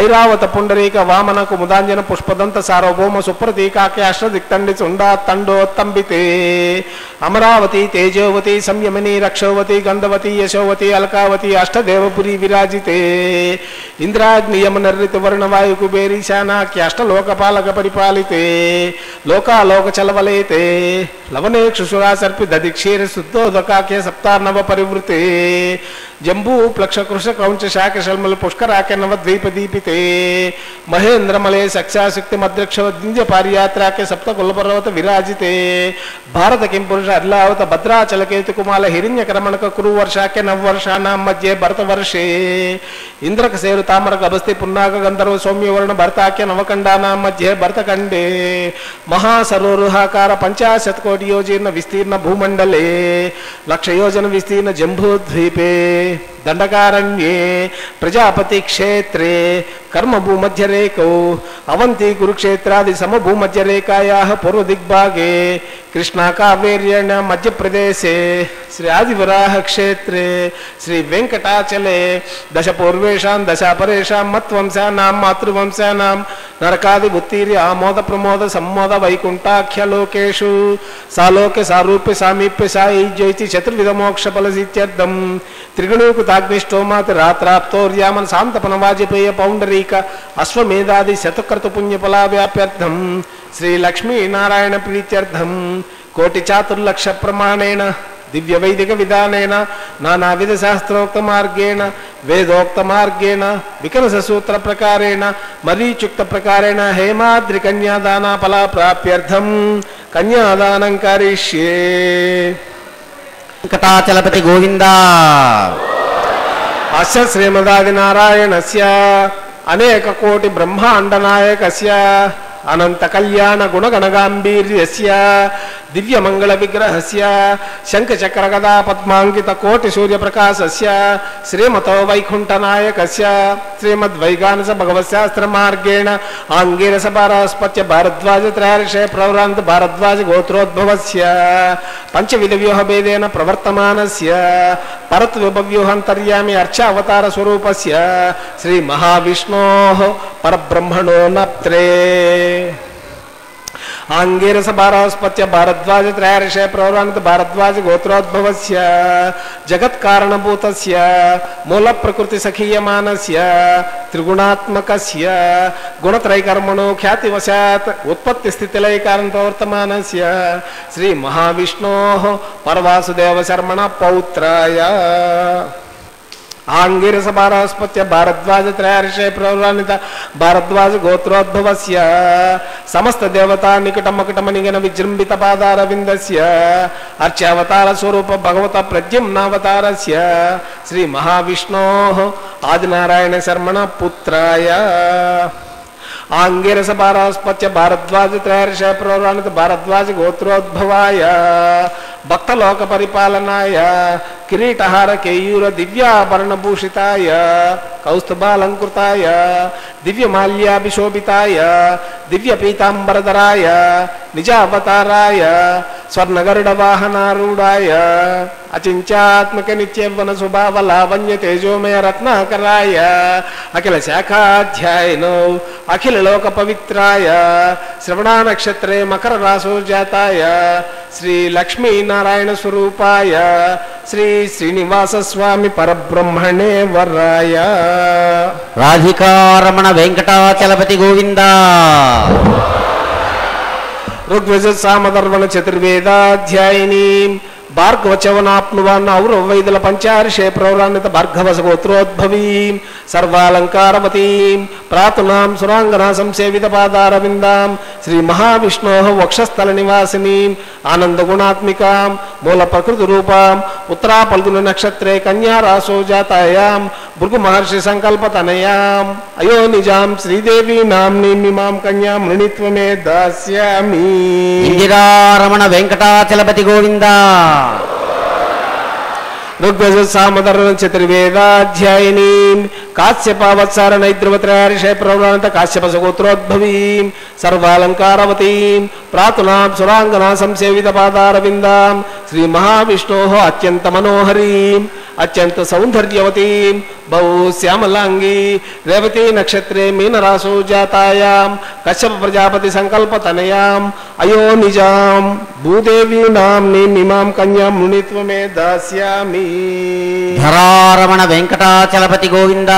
ఐరావత పుండరీక వామన కుముదాంజన పుష్పదంత సార్వభౌమ సుప్రతీకాఖ్యాష్టదిక్తండి చుండాత్తండోత్తంబితే అమరావతి తేజోవతి సంయమిని రక్షోవతి గంధవతి యశోవతి అల్కావతి అష్టదేవపురి విరాజితే ఇంద్రాగ్నియమనర్రిత వర్ణవాయు కుబేరి శానాఖ్యాష్టలోకపాలక పరిపాలితే లోకాలోక చలవలేతే లవనేక్షుసురా సర్పి దదిక్షీర శుద్ధోదకా సప్తార్ణవ పరివృతే జంబూ ప్లక్ష కృష కౌంచ శాఖ శల్మల పుష్కరాఖ్య నవద్వీప దీపితే మహేంద్రమలే సక్షాశక్తి మద్రక్షవద్వింజ పారియాత్రాఖ్య సప్త కులపర్వత విరాజితే భారత కిం పురుష అర్లావత భద్రాచలకేతు కుమాల హిరణ్యకరమణక కురు వర్షాఖ్య నవవర్షాణం మధ్యే భరత వర్షే ఇంద్రక సేరు తామరక అబస్తి పున్నాక గంధర్వ సౌమ్యవర్ణ భరతాఖ్య నవకండానాం మధ్యే భరతఖండే మహాసరోరుహాకార 50 కోటి యోజన విస్తీర్ణ భూమండలే లక్షయోజన విస్తీర్ణ జంబూద్వీపే దండకారణ్యే ప్రజాపతి క్షేత్రే కర్మభూమధ్యరేకౌ అవంతి కురుక్షేత్రాది సమభూమధ్యరేఖాయాః పూర్వదిగ్భాగే కృష్ణా కావేర్యణ మధ్యప్రదేశే శ్రీ ఆదివరాహ క్షేత్రే శ్రీ వెంకటాచలే దశ పూర్వేషాం దశాపరేషాం మత్వంశానాం మాతృవంశానాం నరకాది ఉత్తీర్య ఆమోద ప్రమోద సమ్మోద వైకుంఠాఖ్యలోకేషు సాలోక్య సారూప్య సామీప్య సాయుజ్యైతి చతుర్విధ మోక్ష ఫలసిత్యర్థం త్రిగుణీకృతాగ్నిష్టోమాతి రాత్రాప్తోర్యామన్ శాంతపన వాజపేయ పౌండరీక అశ్వమేధాది శతకృత పుణ్యఫలావ్యాప్యర్థం శ్రీ లక్ష్మీనారాయణ ప్రీత్యర్థం కోటి చాతుర్లక్ష ప్రమాణేన దివ్య వైదిక విధానేన నానావిధ శాస్త్రోక్త మార్గేణ వేదోక్త మార్గేణ వికనస సూత్ర ప్రకారేణ మరీచుక్త ప్రకారేణ హేమాద్రి కన్యాదాన ఫల ప్రాప్యర్థం కన్యాదానం కరిష్యే. వెంకటాచలపతి గోవింద. అస్య శ్రీమదాదినారాయణస్య అనేక కోటి బ్రహ్మాండ నాయకస్య అనంత కళ్యాణ గుణగణగాంభీర్యస్య దివ్యమంగళ విగ్రహస్య శంఖచక్ర గదా పద్మాంకిత కోటి సూర్యప్రకాశస్య శ్రీమతో వైకుంఠనాయకస్య శ్రీమద్వైగానస భగవశాస్త్ర మార్గేణ ఆంగిరస పారాస్పత్య భారద్వాజ త్రయర్షే ప్రవరాంత భారద్వాజ గోత్రోద్భవస్య పంచవిధ వ్యూహ భేదేన ప్రవర్తమానస్య పరత్వ్యూహాంతర్యామి అర్చావతార స్వరూపస్య శ్రీ మహావిష్ణోః పరబ్రహ్మణో నప్త్రే. ఆంగీరస భారస్పత్య భారద్వాజ త్రయార్షే ప్రౌరాణిత భారద్వాజ గోత్రోద్భవస్య జగత్కారణభూతస్య మూల ప్రకృతి సఖీయమానస్య త్రిగుణాత్మకస్య గుణత్రైకర్మణో ఖ్యాతివశాత్ ఉత్పత్తి స్థితిలయ కారణ ప్రవర్తమానస్య శ్రీ మహావిష్ణోః పరవాసుదేవ శర్మణ పౌత్రాయ ఆంగిరస భారస్పత్య భారద్వాజ త్రయార్షే ప్రౌరాణిత భారద్వాజ గోత్రోద్భవస్య సమస్త దేవతా నికటమకటమనిగన విజృంభిత పాదారవిందస్య అర్చావతార స్వరూప భగవత ప్రద్యుమ్నావతారస్య శ్రీ మహావిష్ణోః ఆదినారాయణ శర్మణ పుత్రాయ ఆంగిరస భారస్పత్య భారద్వాజ త్రయార్షే ప్రౌరాణిత భారద్వాజ గోత్రోద్భవాయ భక్తలోక పరిపాలనాయ కిరీటహార కేయూర దివ్యాభరణభూషితాయ కౌస్తుభాలంకృతాయ దివ్యమాల్యాభిశోభితాయ దివ్యపీతాంబరధరాయ నిజావతారాయ స్వర్ణగరుడ వాహనారూఢాయ అచించాత్మక నిత్యవన స్వభావ లావణ్య తేజోమయ రత్నాకరాయ అఖిల శాఖాధ్యాయనో అఖిల లోక పవిత్రాయ శ్రవణా నక్షత్రే మకర రాసోజాతాయ శ్రీ లక్ష్మీనారాయణ స్వరూపాయ శ్రీ శ్రీనివాస స్వామి పరబ్రహ్మణే వరాయ రాధికారమణ వెంకటాచలపతి గోవింద ఋగ్వేద సామధర్వణ చతుర్వేదాధ్యాయిని భార్గవచవనాప్నువాన్న ఔరవైదుల పంచార్షే ప్రౌరాణిత భార్గవస గోత్రోద్భవీం సర్వాలంకారవతీం ప్రాతునాం సురాంగనా సంసేవిత పాదారవిందాం శ్రీ మహావిష్ణోః వక్షస్థల నివాసినీం ఆనందగుణాత్మికాం మూల ప్రకృతి రూపాం ఉత్తరా పల్గుని నక్షత్రే కన్యా రాసో జాతాయాం భృగు మహర్షి సంకల్పతనయాం అయో నిజాం శ్రీదేవి నామ్నీమిమాం కన్యాం మృణిత్వమే దాస్యామి. ఇందిరారమణ వెంకటాచలపతి గోవింద ఋగ్వేద సామధర్వణ చతుర్వేదాధ్యాయిని కాశ్యపావత్సార నైద్రవత్రయార్షే ప్రౌరాణిత కాశ్యపస గోత్రోద్భవీం సర్వాలంకారవతీం ప్రాతునాం సురాంగనా సంసేవిత పాదారవిందాం శ్రీ మహావిష్ణోః అత్యంత మనోహరీం అత్యంత సౌందర్యవతీం బహు శ్యామలాంగీ రేవతీ నక్షత్రే మీనరాసో జాతాయాం కశ్యప ప్రజాపతి సంకల్పతనయాం అయో నిజాం భూదేవీ నామ్నీమిమాం కన్యాం మునిత్వమే దాస్యామి. ధరారమణ వెంకటాచలపతి గోవింద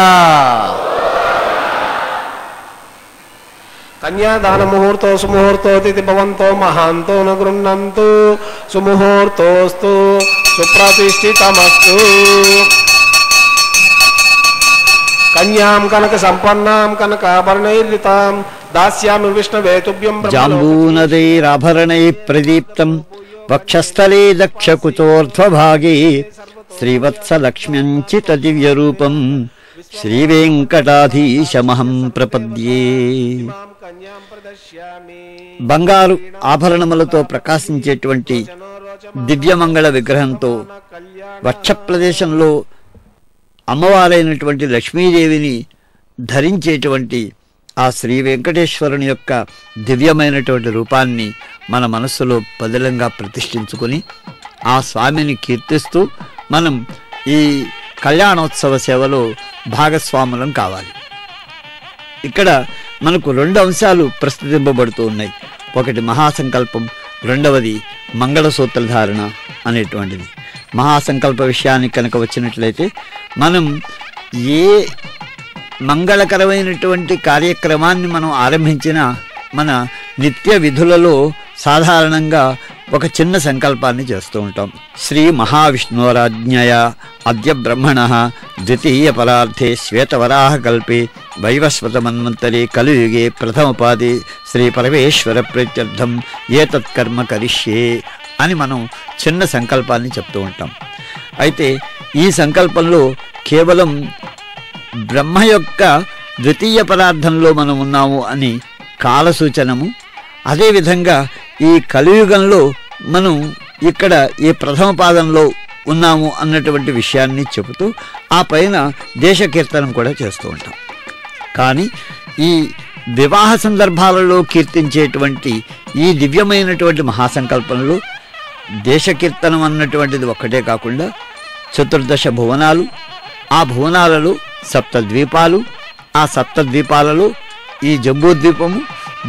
కన్యాదాన ముహూర్తో సుముహూర్తోతి భవంతో మహాంతో న గృహ్ణంతు సుముహూర్తోస్తు సుప్రతిష్ఠితమస్తు. కన్యాం కనక సంపన్నాం కనకాభరణైర్లితాం దాస్యామి విష్ణవే తుభ్యం జాంబూనదైరాభరణై ప్రదీప్తం వక్షస్థలే దక్షకుచోర్ధ్వభాగే శ్రీవత్సలక్ష్మ్యంచిత దివ్యరూపం శ్రీవేంకటాధీశమహం ప్రపద్యే. బంగారు ఆభరణములతో ప్రకాశించేటువంటి దివ్యమంగళ విగ్రహంతో వక్ష ప్రదేశంలో అమ్మవారైనటువంటి లక్ష్మీదేవిని ధరించేటువంటి ఆ శ్రీ వెంకటేశ్వరుని యొక్క దివ్యమైనటువంటి రూపాన్ని మన మనస్సులో పదిలంగా ప్రతిష్ఠించుకొని ఆ స్వామిని కీర్తిస్తూ మనం ఈ కళ్యాణోత్సవ సేవలో భాగస్వాములం కావాలి. ఇక్కడ మనకు రెండు అంశాలు ప్రస్తుతింపబడుతూ ఉన్నాయి. ఒకటి మహాసంకల్పం, రెండవది మంగళసూత్రధారణ అనేటువంటిది. మహాసంకల్ప విషయానికి కనుక వచ్చినట్లయితే మనం ఏ మంగళకరమైనటువంటి కార్యక్రమాన్ని మనం ఆరంభించిన మన నిత్య విధులలో సాధారణంగా ఒక చిన్న సంకల్పాన్ని చేస్తూ ఉంటాం. శ్రీ మహావిష్ణురాజ్ఞయ అద్య బ్రహ్మణ ద్వితీయ పరార్థే శ్వేతవరాహ కల్పే వైవస్వత మన్వంతరే కలియుగే ప్రథమపాదే శ్రీ పరమేశ్వర ప్రీత్యర్థం ఏతత్కర్మ కరిష్యే అని మనం చిన్న సంకల్పాన్ని చెప్తూ ఉంటాం. అయితే ఈ సంకల్పంలో కేవలం బ్రహ్మ యొక్క ద్వితీయ పదార్థంలో మనం ఉన్నాము అని కాలసూచనము, అదేవిధంగా ఈ కలియుగంలో మనం ఇక్కడ ఈ ప్రథమ పాదంలో ఉన్నాము అన్నటువంటి విషయాన్ని చెబుతూ ఆ పైన దేశకీర్తనం కూడా చేస్తూ ఉంటాం. కానీ ఈ వివాహ సందర్భాలలో కీర్తించేటువంటి ఈ దివ్యమైనటువంటి మహాసంకల్పంలో దేశకీర్తనం అన్నటువంటిది ఒక్కటే కాకుండా 14 భువనాలు, ఆ భువనాలలో 7 ద్వీపాలు, ఆ 7 ద్వీపాలలో ఈ జంబూద్వీపము,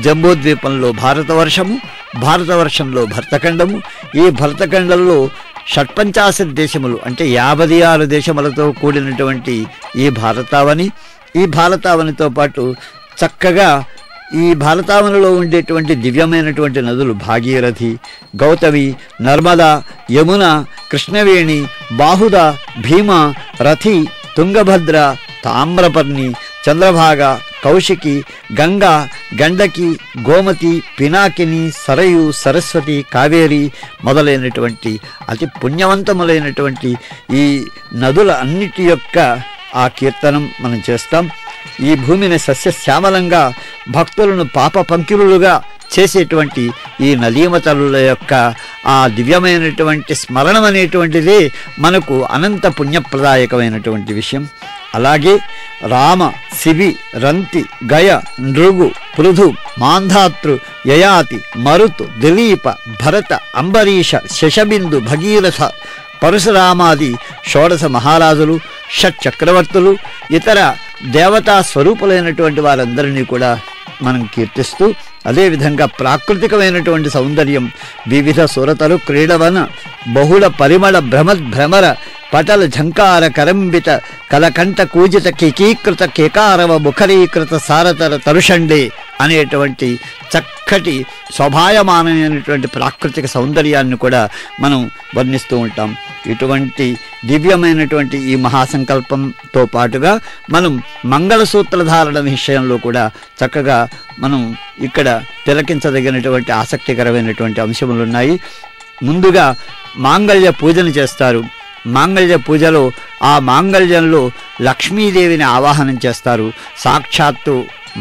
జంబూద్వీపంలో భారతవర్షము, భారతవర్షంలో భరతఖండము, ఈ భరతఖండంలో 56 దేశములు అంటే 56 దేశములతో కూడినటువంటి ఈ భారతావని. ఈ భారతావనితో పాటు చక్కగా ఈ భారతావనిలో ఉండేటువంటి దివ్యమైనటువంటి నదులు భాగీరథి, గౌతమి, నర్మదా, యమున, కృష్ణవేణి, బాహుద, భీమ, రథి, తుంగభద్ర, తామ్రపర్ణి, చంద్రభాగ, కౌశికి, గంగా, గండకి, గోమతి, పినాకిని, సరయు, సరస్వతి, కావేరి మొదలైనటువంటి అతి పుణ్యవంతములైనటువంటి ఈ నదుల అన్నిటి యొక్క ఆ కీర్తనం మనం చేస్తాం. ఈ భూమిని సస్యశ్యామలంగా భక్తులను పాప పంకిరులుగా చేసేటువంటి ఈ నదీమతలుల యొక్క ఆ దివ్యమైనటువంటి స్మరణం అనేటువంటిదే మనకు అనంత పుణ్యప్రదాయకమైనటువంటి విషయం. అలాగే రామ, శివి, రంతి, గయ, నృగు, పృథు, మాంధాతృ, యయాతి, మరుతు, దిలీప, భరత, అంబరీష, శశబిందు, భగీరథ, పరశురామాది 16 మహారాజులు, షట్చక్రవర్తులు, ఇతర దేవతా స్వరూపులైనటువంటి వారందరినీ కూడా మనం కీర్తిస్తూ, అదేవిధంగా ప్రాకృతికమైనటువంటి సౌందర్యం, వివిధ సురతలు, క్రీడవన, బహుళ పరిమళ భ్రమర పటల ఝంకార కరంబిత కలకంఠ కూజిత కికీకృత కేకారవ ముఖరీకృత సారతర తరుషండే అనేటువంటి చక్కటి శోభాయమానమైనటువంటి ప్రాకృతిక సౌందర్యాన్ని కూడా మనం వర్ణిస్తూ ఉంటాం. ఇటువంటి దివ్యమైనటువంటి ఈ మహాసంకల్పంతో పాటుగా మనం మంగళసూత్ర ధారణ విషయంలో కూడా చక్కగా మనం ఇక్కడ తిలకించదగినటువంటి ఆసక్తికరమైనటువంటి అంశములు ఉన్నాయి. ముందుగా మాంగళ్య పూజను చేస్తారు. మాంగళ్య పూజలో ఆ మాంగళ్యంలో లక్ష్మీదేవిని ఆవాహనం చేస్తారు. సాక్షాత్తు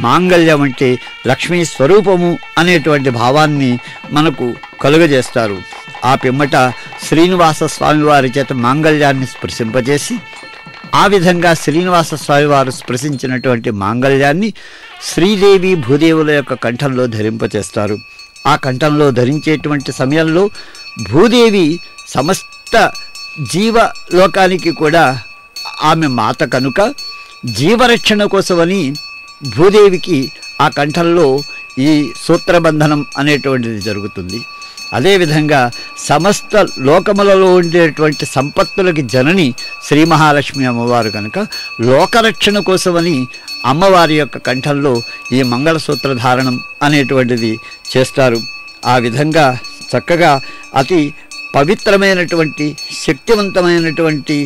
మాంగళ్యం అంటే లక్ష్మీ స్వరూపము అనేటువంటి భావాన్ని మనకు కలుగజేస్తారు. ఆ పిమ్మట శ్రీనివాస స్వామివారి చేత మాంగళ్యాన్ని స్పృశింపజేసి, ఆ విధంగా శ్రీనివాస స్వామివారు స్పృశించినటువంటి మాంగళ్యాన్ని శ్రీదేవి భూదేవుల యొక్క కంఠంలో ధరింపచేస్తారు. ఆ కంఠంలో ధరించేటువంటి సమయంలో భూదేవి సమస్త జీవలోకానికి కూడా ఆమె మాత కనుక జీవరక్షణ కోసమని భూదేవికి ఆ కంఠంలో ఈ సూత్రబంధనం అనేటువంటిది జరుగుతుంది. అదేవిధంగా సమస్త లోకములలో ఉండేటువంటి సంపత్తులకి జనని శ్రీ మహాలక్ష్మి అమ్మవారు కనుక లోకరక్షణ కోసమని అమ్మవారి యొక్క కంఠంలో ఈ మంగళసూత్ర ధారణం అనేటువంటిది చేస్తారు. ఆ విధంగా చక్కగా అతి పవిత్రమైనటువంటి శక్తివంతమైనటువంటి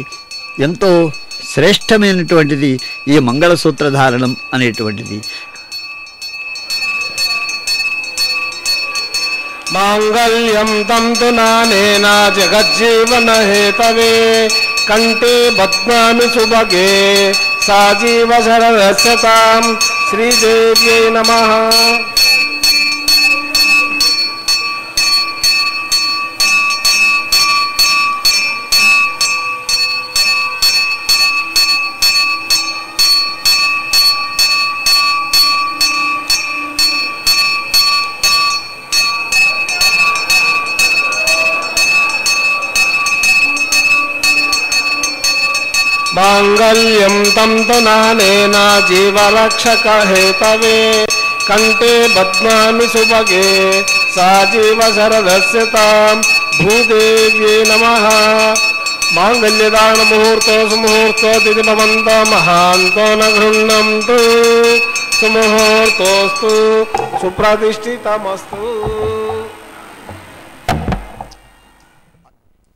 ఎంతో శ్రేష్టమైనటువంటిది ఈ మంగళసూత్ర ధారణం అనేటువంటిది. మాంగళ్యం తంతునానేన జగజ్జీవన హేతవే కంఠే బధ్నామి సుభగే సాజీవ శరదస్యతాం శ్రీదేవ్యై నమః. మాంగళ్యం తంతునానేన జీవరక్షక హేతవే కంఠే బధ్నామి సుభగే సాజీవ శరదస్యతాం భూదేవ్యై నమః. మాంగళ్యదాన ముహూర్తో సుముహూర్తో తిథి భవంత మహాంతో న గృహ్ణంతు సుముహూర్తోస్తు సుప్రతిష్ఠితమస్తు.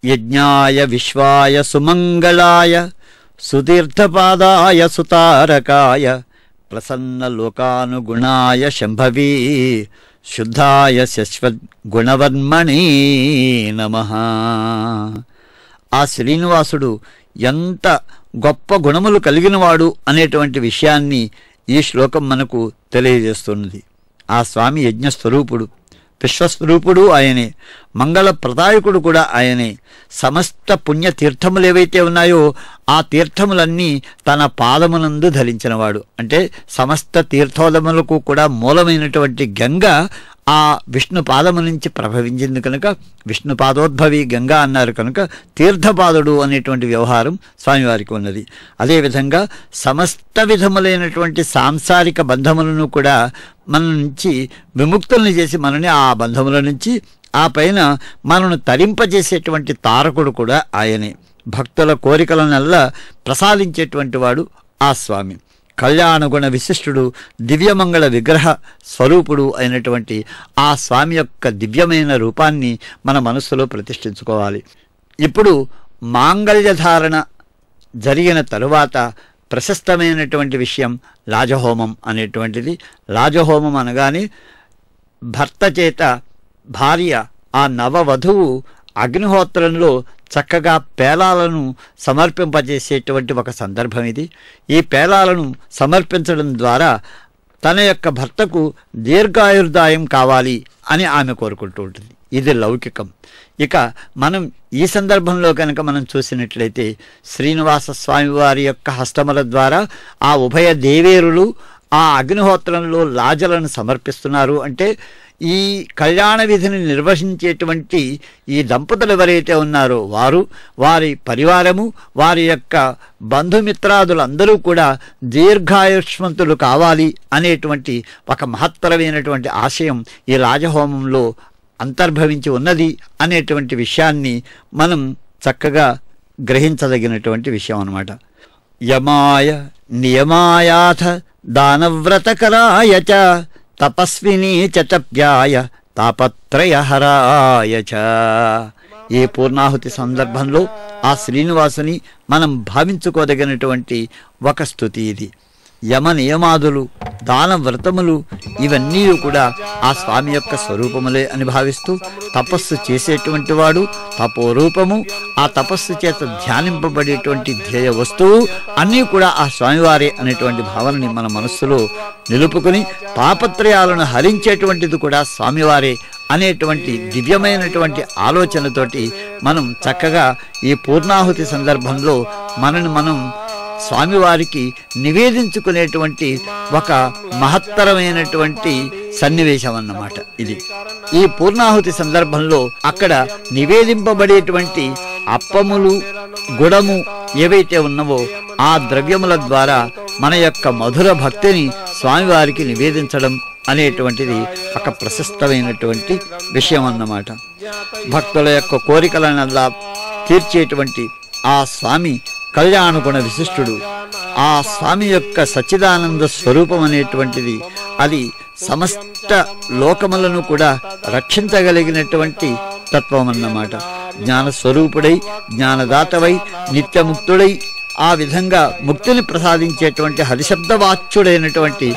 యజ్ఞాయ విశ్వాయ సుమంగళాయ సుతీర్థపాదాయ సుతారకాయ ప్రసన్నలోకానుగుణాయ శంభవీ శుద్ధాయ శశ్వద్గుణవర్మణే నమః. ఆ శ్రీనివాసుడు ఎంత గొప్ప గుణములు కలిగినవాడు అనేటువంటి విషయాన్ని ఈ శ్లోకం మనకు తెలియజేస్తున్నది. ఆ స్వామి యజ్ఞస్వరూపుడు, విశ్వస్వరూపుడు ఆయనే, మంగళ ప్రదాయకుడు కూడా ఆయనే. సమస్త పుణ్య తీర్థములు ఏవైతే ఉన్నాయో ఆ తీర్థములన్నీ తన పాదమునందు ధరించినవాడు. అంటే సమస్త తీర్థోదములకు కూడా మూలమైనటువంటి గంగ ఆ విష్ణు పాదము నుంచి ప్రభవించింది కనుక విష్ణుపాదోద్భవి గంగా అన్నారు కనుక తీర్థపాదుడు అనేటువంటి వ్యవహారం స్వామివారికి ఉన్నది. అదేవిధంగా సమస్త విధములైనటువంటి సాంసారిక బంధములను కూడా మన నుంచి విముక్తుల్ని చేసి మనని ఆ బంధముల నుంచి ఆ పైన మనను తరింపజేసేటువంటి తారకుడు కూడా ఆయనే. భక్తుల కోరికలనల్లా ప్రసాదించేటువంటి వాడు ఆ స్వామి. కళ్యాణగుణ విశిష్టుడు, దివ్యమంగళ విగ్రహ స్వరూపుడు అయినటువంటి ఆ స్వామి యొక్క దివ్యమైన రూపాన్ని మన మనస్సులో ప్రతిష్ఠించుకోవాలి. ఇప్పుడు మాంగళ్యధారణ జరిగిన తరువాత ప్రశస్తమైనటువంటి విషయం రాజహోమం అనేటువంటిది. రాజహోమం అనగానే భర్త చేత భార్య ఆ నవవధువు అగ్నిహోత్రంలో చక్కగా పేలాలను సమర్పింపజేసేటువంటి ఒక సందర్భం ఇది. ఈ పేలాలను సమర్పించడం ద్వారా తన యొక్క భర్తకు దీర్ఘాయుర్దాయం కావాలి అని ఆమె కోరుకుంటూ ఉంటుంది. ఇది లౌకికం. ఇక మనం ఈ సందర్భంలో కనుక మనం చూసినట్లయితే శ్రీనివాస స్వామి వారి యొక్క హస్తముల ద్వారా ఆ ఉభయ దేవేరులు ఆ అగ్నిహోత్రంలో లాజలను సమర్పిస్తున్నారు. అంటే ఈ కళ్యాణ విధిని నిర్వహించేటువంటి ఈ దంపతులు ఎవరైతే ఉన్నారో వారు, వారి పరివారము, వారి యొక్క బంధుమిత్రాదులందరూ కూడా దీర్ఘాయుష్మంతులు కావాలి అనేటువంటి ఒక మహత్తరమైనటువంటి ఆశయం ఈ రాజహోమంలో అంతర్భవించి ఉన్నది అనేటువంటి విషయాన్ని మనం చక్కగా గ్రహించదగినటువంటి విషయం అన్నమాట. యమాయ నియమాయాథ దానవ్రతకరాయ చ తపస్వినీ చప్యాయ తాపత్రయహరాయ చ. ఈ పూర్ణాహుతి సందర్భంలో ఆ శ్రీనివాసుని మనం భావించుకోదగినటువంటి ఒక స్థుతి ఇది. యమ నియమాదులు, దాన వ్రతములు ఇవన్నీ కూడా ఆ స్వామి యొక్క స్వరూపములే అని భావిస్తూ తపస్సు చేసేటువంటి వాడు తపోరూపము, ఆ తపస్సు చేత ధ్యానింపబడేటువంటి ధ్యేయ వస్తువు అన్నీ కూడా ఆ స్వామివారే అనేటువంటి భావనని మన మనస్సులో నిలుపుకొని తాపత్రయాలను హరించేటువంటిది కూడా స్వామివారే అనేటువంటి దివ్యమైనటువంటి ఆలోచనతోటి మనం చక్కగా ఈ పూర్ణాహుతి సందర్భంలో మనని మనం స్వామివారికి నివేదించుకునేటువంటి ఒక మహత్తరమైనటువంటి సన్నివేశం అన్నమాట ఇది. ఈ పూర్ణాహుతి సందర్భంలో అక్కడ నివేదింపబడేటువంటి అప్పములు, గుడము ఏవైతే ఉన్నవో ఆ ద్రవ్యముల ద్వారా మన యొక్క మధుర భక్తిని స్వామివారికి నివేదించడం అనేటువంటిది ఒక ప్రశస్తమైనటువంటి విషయం అన్నమాట. భక్తుల యొక్క కోరికలనల్లా తీర్చేటువంటి ఆ స్వామి కళ్యాణగుణ విశిష్టుడు. ఆ స్వామి యొక్క సచ్చిదానంద స్వరూపం అనేటువంటిది అది సమస్త లోకములను కూడా రక్షించగలిగినటువంటి తత్వం అన్నమాట. జ్ఞానస్వరూపుడై, జ్ఞానదాతవై, నిత్యముక్తుడై ఆ విధంగా ముక్తిని ప్రసాదించేటువంటి హరిశబ్దవాచ్యుడైనటువంటి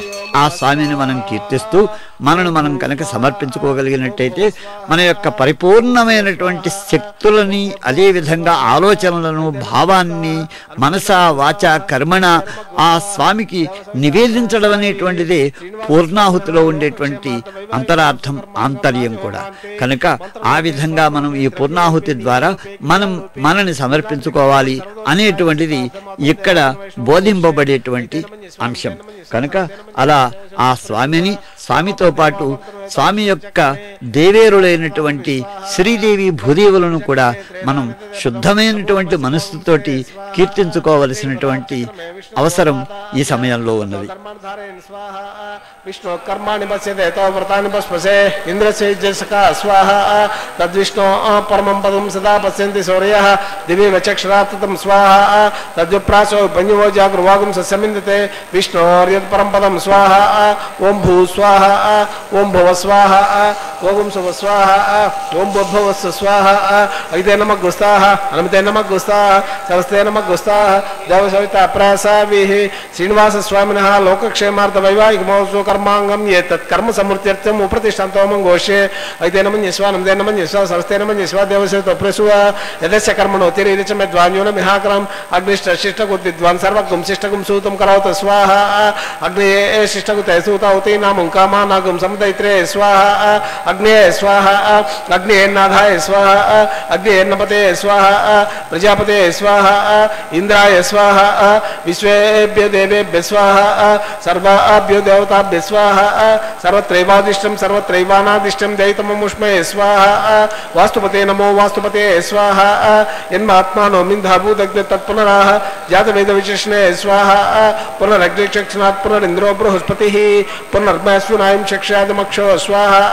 ఆ స్వామిని మనం కీర్తిస్తూ మనను మనం కనుక సమర్పించుకోగలిగినట్టయితే మన యొక్క పరిపూర్ణమైనటువంటి శక్తులని, అదేవిధంగా ఆలోచనలను, భావాన్ని మనస వాచ కర్మణ ఆ స్వామికి నివేదించడం అనేటువంటిదే పూర్ణాహుతిలో ఉండేటువంటి అంతరార్థం, ఆంతర్యం కూడా. కనుక ఆ విధంగా మనం ఈ పూర్ణాహుతి ద్వారా మనం మనని సమర్పించుకోవాలి అనేటువంటిది ఇక్కడ బోధింపబడేటువంటి అంశం. కనుక అలా ఆ స్వామిని, స్వామితో పాటు స్వామి యొక్క దేవేరులైనటువంటి శ్రీదేవి భూదేవులను కూడా మనం శుద్ధమైనటువంటి మనస్సుతోటి కీర్తించుకోవలసినటువంటి అవసరం ఈ సమయంలో ఉన్నది. విష్ణు కర్మాణి పశ్యతే వ్రతాన్ని పస్పసే ఇంద్రస్య జసకా స్వాహ తద్విష్ణు పరమం పదం సదా పశ్యంతి సౌర్య దివి చక్షురాతం స్వాహ తద్విప్రాసో పంజవో జాగృవాగం సస్యమిందతే విష్ణోర్యత్ పరం పదం స్వాహ ఓం భూ స్వాహ ఓం భవ స్వాహ ఓం శుభ స్వాహ ఓం భోద్భవస్వ స్వాహ ఐతే నమః గుస్తాః అనమితే నమః గుస్తాః సరస్తే నమః గుస్తాః దేవసవిత ప్రాసావిః శ్రీనివాస స్వామినః లోకక్షేమార్థ వైవాహిక మహోత్సవ కర్మాంగం ఏతత్ కర్మ సమృత్యర్థం ఉపతిష్ఠాంతోమం ఘోషే ఐతే నమః న్యస్వా నమతే నమః న్యస్వా సరస్తే నమః న్యస్వా దేవసవిత ప్రసువ యదస్య కర్మణో తిరిచ మెద్వాన్యోన మిహాకరం అగ్నిష్ట శిష్టగుద్విద్వాన్ సర్వగుం శిష్టగుం సూతం కరోత స్వాహ అగ్నే శిష్టగుతే సూతౌతే నాముంకా सामानागम समदैत्रे स्वाहा अग्ने स्वाहा अग्नेन्नाथाय स्वाहा अग्नेन्नपते स्वाहा प्रजापते स्वाहा इंद्राय स्वाहा विश्वेभ्यो देवेभ्यो स्वाहा सर्वाभ्यो देवताभ्यो स्वाहा सर्वत्रैवादिष्टं सर्वत्रैवानादिष्टं दैतममुष्मे स्वाहा वास्तुपते नमो वास्तुपते स्वाहा यन्मात्मानो मिन्धाभूदग्ने तत्पुनराह जातवेदविशेषणे स्वाहा पुनरग्निचक्षणात् पुनरिन्द्रो बृहस्पतिः पुनर्मैश्वनायं चक्षादमक्षो स्वाहा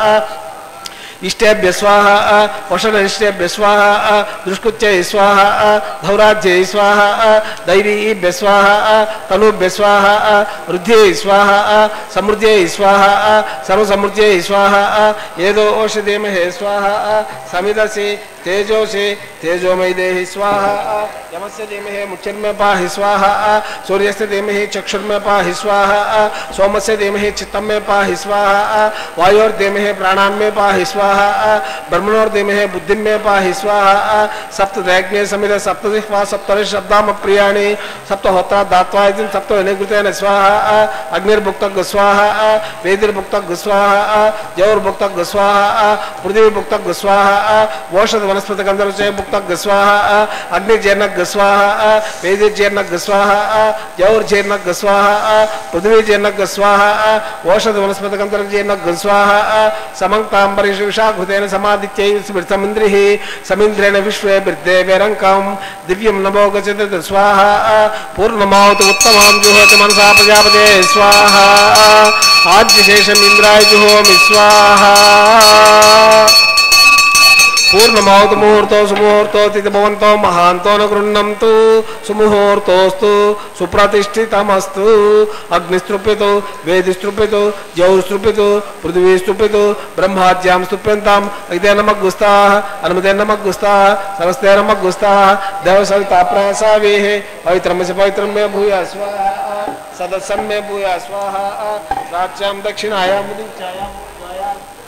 इष्टेभ्य स्वाहा वषनिष्टेभ्य स्वाहा दुष्कृत्यै स्वाहा धौराज्यै स्वाहा दैवीभ्य स्वाहा तनुभ्य स्वाहा वृद्ध्यै स्वाहा समृद्ध्यै स्वाहा सर्वसमृद्ध्यै स्वाहा येदो ओषधीमहे स्वाहा समिदसि तेजोसि तेजोमयि देहि स्वाहा यमस्य धीमहि मुच्चिर्मे पाहि स्वाहा सूर्यस्य धीमहि चक्षुर्मे पाहि स्वाहा सोमस्य धीमहि चित्तमे पाहि स्वाहा वायोर्धीमहि प्राणान्मे पाहि स्वाहा ब्रह्मणोर्धीमहि बुद्धिमे पाहि स्वाहा सप्तदैग्ने समिद सप्तजिह्वा सप्तरि शब्दाम प्रियाणि सप्तहोत्रा दात्वा इति सप्तविनिकृतेन स्वाहा अग्निर्भुक्तः स्वाहा वेदिर्भुक्तः स्वाहा जौर्भुक्तः स्वाहा पृथिवीभुक्तः स्वाहा वोषध वनस्पति गंधर्वचे भुक्तः स्वाहा अग्निर्जीर्णः स्वाहा वेदिर्जीर्णः स्वाहा जौर्जीर्णः स्वाहा पृथिवीजीर्णः स्वाहा वोषध वनस्पति गंधर्वजीर्णः स्वाहा समंक्तांबरीष विशाखुतेन समादित्यै स्मृतमिन्द्रिः समिन्द्रेण विश्वे बिर्देवेरङ्कं दिव्यं नमो गच्छति स्वाहा पूर्णमावतु उत्तमां जुहोति मनसा प्रजापते स्वाहा आद्यशेषम् इंद्राय जुहोमि स्वाहा पूर्णमावतु मुहूर्तो सुमुहूर्तो तिथिभवन्तो महान्तो न गृह्णन्तु सुमुहूर्तोस्तु सुप्रतिष्ठितमस्तु अग्निस्तृप्यतु वेदिस्तृप्यतु जौस्तृप्यतु पृथिवीस्तृप्यतु ब्रह्माज्यां स्तृप्यन्ताम् अग्ने नमः गुस्ताः अनुमते नमः गुस्ताः समस्ते नमः गुस्ताः देवसविता प्रसावेः पवित्रं से पवित्रं मे भूया स्वाहा सदस्यं मे भूया स्वाहा प्राच्यां दक्षिणायां उदीच्यायां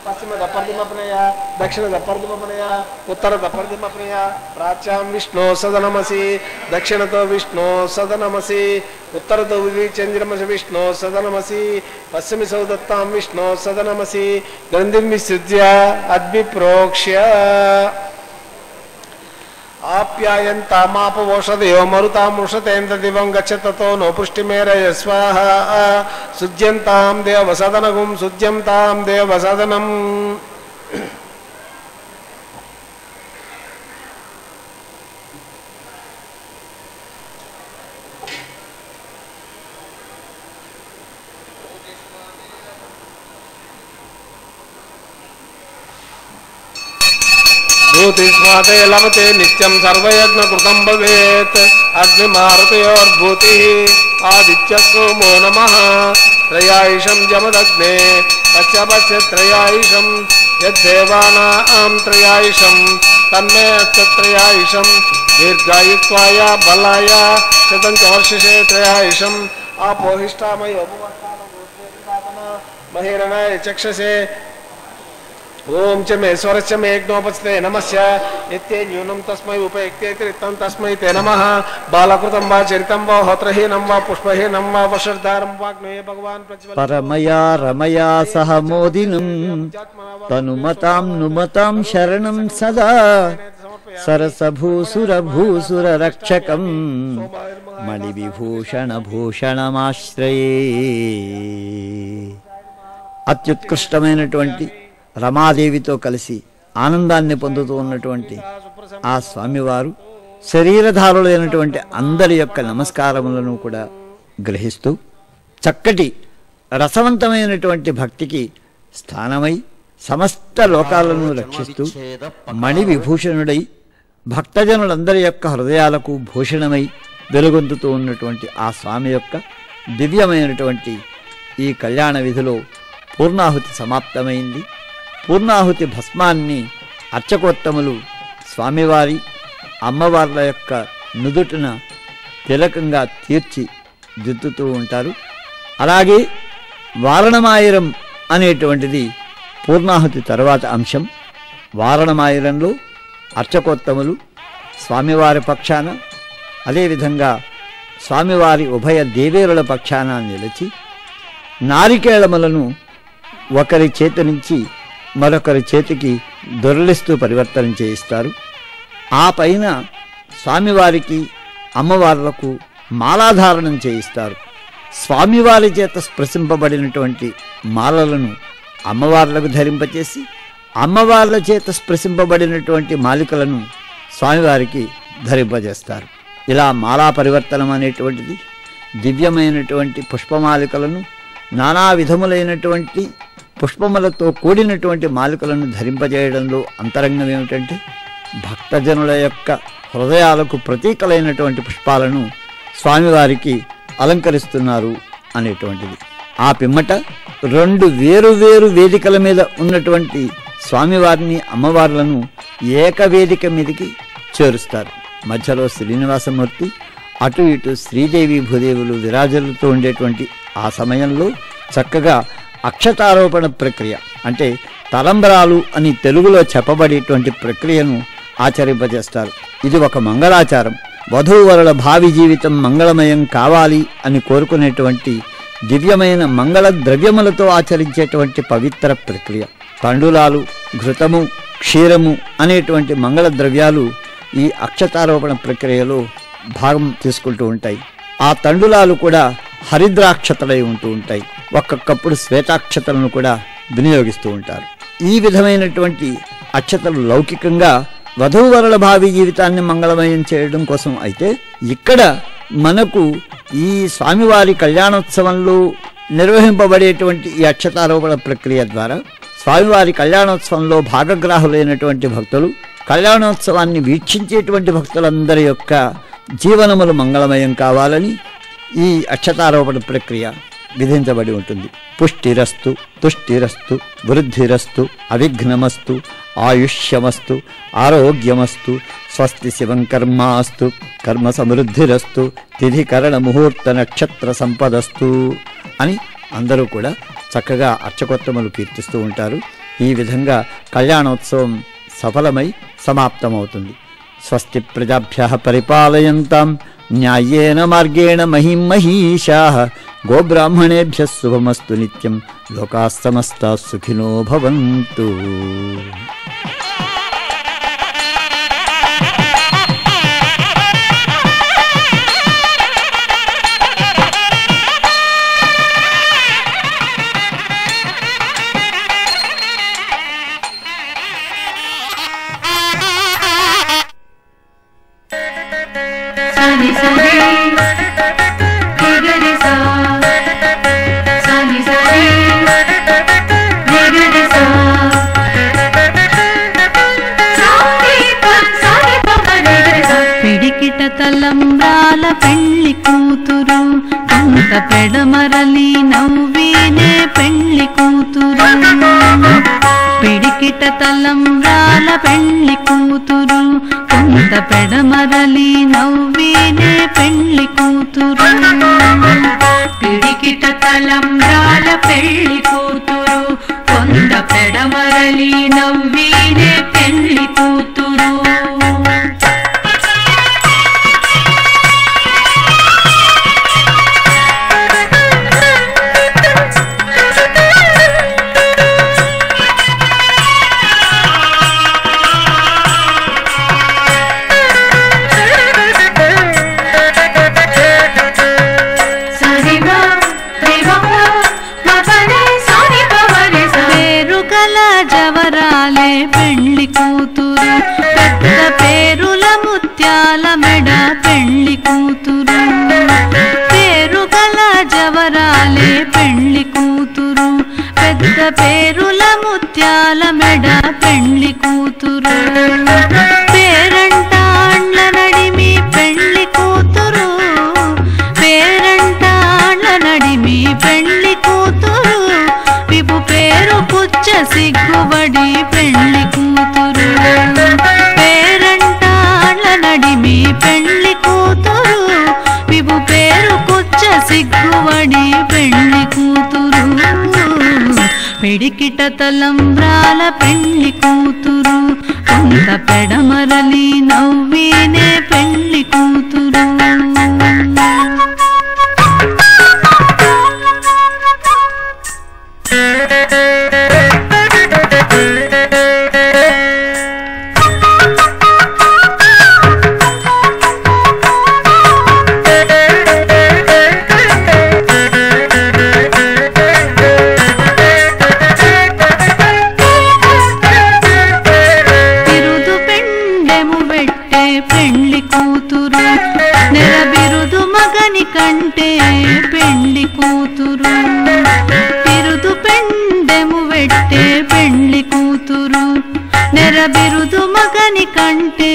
पश्चिम दपर्दिमपनया दक्षिण दपर्दिमपनया उत्तर दपर्दिमपनया प्राच्यां विष्णु सदनमसि दक्षिण तो विष्णु सदनमसि उत्तर तो विचंद्रमसि विष्णु सदनमसि पश्चिम सौदत्तां विष्णु सदनमसि गंधिं विसृज्य अद्विप्रोक्ष्य आप्यायन्तामापवोषधयो मरुतामुषतेन्द्र दिवं गच्छततो नो पुष्टिमेरय स्वाहा सुज्यन्तां देवसदनगुं सुज्यन्तां देवसदनम् भूतिस्वाते लभते नित्यं सर्वयज्ञ कृतं भवेत् अग्निमारुतयोर्भूतिः आदित्यः सोमो नमः त्रयायुषं जमदग्ने पश्य त्रयायुषं यद्देवानां त्रयायुषं तन्मे अस्तत्रयायुषं दीर्घायुत्वाय बलाय शतं च वर्षसे त्रयायुषं आपोहिष्ठामयो महेरणाय चक्षसे ओम च मे स्वरश्च मे यज्ञोपस्थे नमस्य नित्ये न्यूनं तस्मै उपयुक्ते त्रितं तस्मै ते नमः बालकृतं वा चरितं वा होत्रहीनं वा पुष्पहीनं वा वषर्धारं वाग्नये भगवान् प्रज्वल परमया रमया सह मोदिनं तनुमतां नुमतां शरणं सदा सरसभूसुरभूसुररक्षकं मणिविभूषणभूषणमाश्रये అత్యుత్కృష్టమైనటువంటి రమాదేవితో కలిసి ఆనందాన్ని పొందుతూ ఉన్నటువంటి ఆ స్వామివారు శరీరధారులైనటువంటి అందరి యొక్క నమస్కారములను కూడా గ్రహిస్తూ చక్కటి రసవంతమైనటువంటి భక్తికి స్థానమై సమస్త లోకాలను రక్షిస్తూ మణి విభూషణుడై భక్తజనులందరి యొక్క హృదయాలకు భూషణమై వెలుగొందుతూ ఉన్నటువంటి ఆ స్వామి యొక్క దివ్యమైనటువంటి ఈ కళ్యాణ విధిలో పూర్ణాహుతి సమాప్తమైంది. పూర్ణాహుతి భస్మాన్ని అర్చకోత్తములు స్వామివారి అమ్మవార్ల యొక్క నుదుటిన తిలకంగా తీర్చి దిద్దుతూ ఉంటారు. అలాగే వారణమాయిరం అనేటువంటిది పూర్ణాహుతి తరువాత అంశం. వారణమాయిరంలో అర్చకోత్తములు స్వామివారి పక్షాన అదేవిధంగా స్వామివారి ఉభయ దేవేరుల పక్షాన నిలిచి నారికేళములను ఒకరి చేతి నుంచి మరొకరి చేతికి దొరలిస్తూ పరివర్తన చేయిస్తారు. ఆ పైన స్వామివారికి అమ్మవార్లకు మాలాధారణం చేయిస్తారు. స్వామివారి చేత స్పృశింపబడినటువంటి మాలలను అమ్మవార్లకు ధరింపచేసి అమ్మవార్ల చేత స్పృశింపబడినటువంటి మాలికలను స్వామివారికి ధరింపజేస్తారు. ఇలా మాలా పరివర్తనం అనేటువంటిది దివ్యమైనటువంటి పుష్పమాలికలను నానా విధములైనటువంటి పుష్పములతో కూడినటువంటి మాలికలను ధరింపజేయడంలో అంతరంగం ఏమిటంటే భక్తజనుల యొక్క హృదయాలకు ప్రతీకలైనటువంటి పుష్పాలను స్వామివారికి అలంకరిస్తున్నారు అనేటువంటిది. ఆ పిమ్మట 2 వేరు వేదికల మీద ఉన్నటువంటి స్వామివారిని అమ్మవార్లను ఏకవేదిక మీదకి చేరుస్తారు. మధ్యలో శ్రీనివాసమూర్తి, అటు ఇటు శ్రీదేవి భూదేవులు విరాజులతో ఉండేటువంటి ఆ సమయంలో చక్కగా అక్షతారోపణ ప్రక్రియ అంటే తలంబరాలు అని తెలుగులో చెప్పబడేటువంటి ప్రక్రియను ఆచరింపజేస్తారు. ఇది ఒక మంగళాచారం. వధూవరుల భావి జీవితం మంగళమయం కావాలి అని కోరుకునేటువంటి దివ్యమైన మంగళ ద్రవ్యములతో ఆచరించేటువంటి పవిత్ర ప్రక్రియ. తండులాలు, ఘృతము, క్షీరము అనేటువంటి మంగళ ద్రవ్యాలు ఈ అక్షతారోపణ ప్రక్రియలో భాగం తీసుకుంటూ ఉంటాయి. ఆ తండులాలు కూడా హరిద్రాక్షతలై ఉంటూ ఉంటాయి. ఒక్కొక్కప్పుడు శ్వేతాక్షతలను కూడా వినియోగిస్తూ ఉంటారు. ఈ విధమైనటువంటి అక్షతలు లౌకికంగా వధూవరుల భావి జీవితాన్ని మంగళమయం చేయడం కోసం అయితే, ఇక్కడ మనకు ఈ స్వామివారి కళ్యాణోత్సవంలో నిర్వహింపబడేటువంటి ఈ అక్షతారోపణ ప్రక్రియ ద్వారా స్వామివారి కళ్యాణోత్సవంలో భాగగ్రాహులైనటువంటి భక్తులు, కళ్యాణోత్సవాన్ని వీక్షించేటువంటి భక్తులందరి యొక్క జీవనములు మంగళమయం కావాలని ఈ అక్షతారోపణ ప్రక్రియ విధించబడి ఉంటుంది. పుష్టిరస్తు, తుష్టిరస్తు, వృద్ధిరస్తు, అవిఘ్నమస్తు, ఆయుష్యమస్తు, ఆరోగ్యమస్తు, స్వస్తి శివం కర్మాస్తు, కర్మ సమృద్ధిరస్తు, తిథికరణ ముహూర్త నక్షత్ర సంపదస్తు అని అందరూ కూడా చక్కగా అర్చకోత్తములు కీర్తిస్తూ ఉంటారు. ఈ విధంగా కళ్యాణోత్సవం సఫలమై సమాప్తమవుతుంది. స్వస్తి ప్రజాభ్యః పరిపాలయంతాం న్యాయేన మార్గేణ మహిం మహీషాః గోబ్రాహ్మణేభ్యః శుభమస్తు నిత్యం లోకాః సమస్తాః సుఖినో భవంతు. పిడికిట తలంబ్రాల పెళ్లి కూతురు, కొంత పెడమరలి నవ్వేనే పెళ్లి కూతురు. పిడికిట తలంబ్రాల పెళ్లి కూతురు, కొంత పెడమరలి నవ్వేనే పెళ్లి కూతురు. పిడికిట తలంబ్రాల పెళ్లి కూతురు, కొంత పెడమరలి నవ్వేనే పెళ్లి కూతురు. జవరాలే పెళ్లి కూతురు, పెద్ద పేరుల ముత్యాల మెడ పెళ్లి కూతురు. పేరుగల జవరాలే పెళ్లి కూతురు, పెద్ద పేరుల ముత్యాల మెడ పెళ్లి కూతురు. పేరంటాండ్ల నడిమి పెళ్లి కూతురు, పేరంటాండ్ల నడిమి పెళ్లి కూతురు. విపు పేరు పుచ్చ సిగ్గుబడి పెళ్లి కూతురు. పేరంటాళ్ళ నడిమి పెళ్లి కూతురు, విపు పేరు పుచ్చ సిగ్గుబడి పెళ్లి కూతురు. పిడికిట తలంబ్రాల పెళ్లి కూతురు, కొంత పెడమరలి నవ్వేనే పెళ్లి కూతురు. కంటే పెండ్లి కూతురు బిరుదు పెండెము వెట్టే పెండ్లి కూతురు నెర బిరుదు మగని కంటే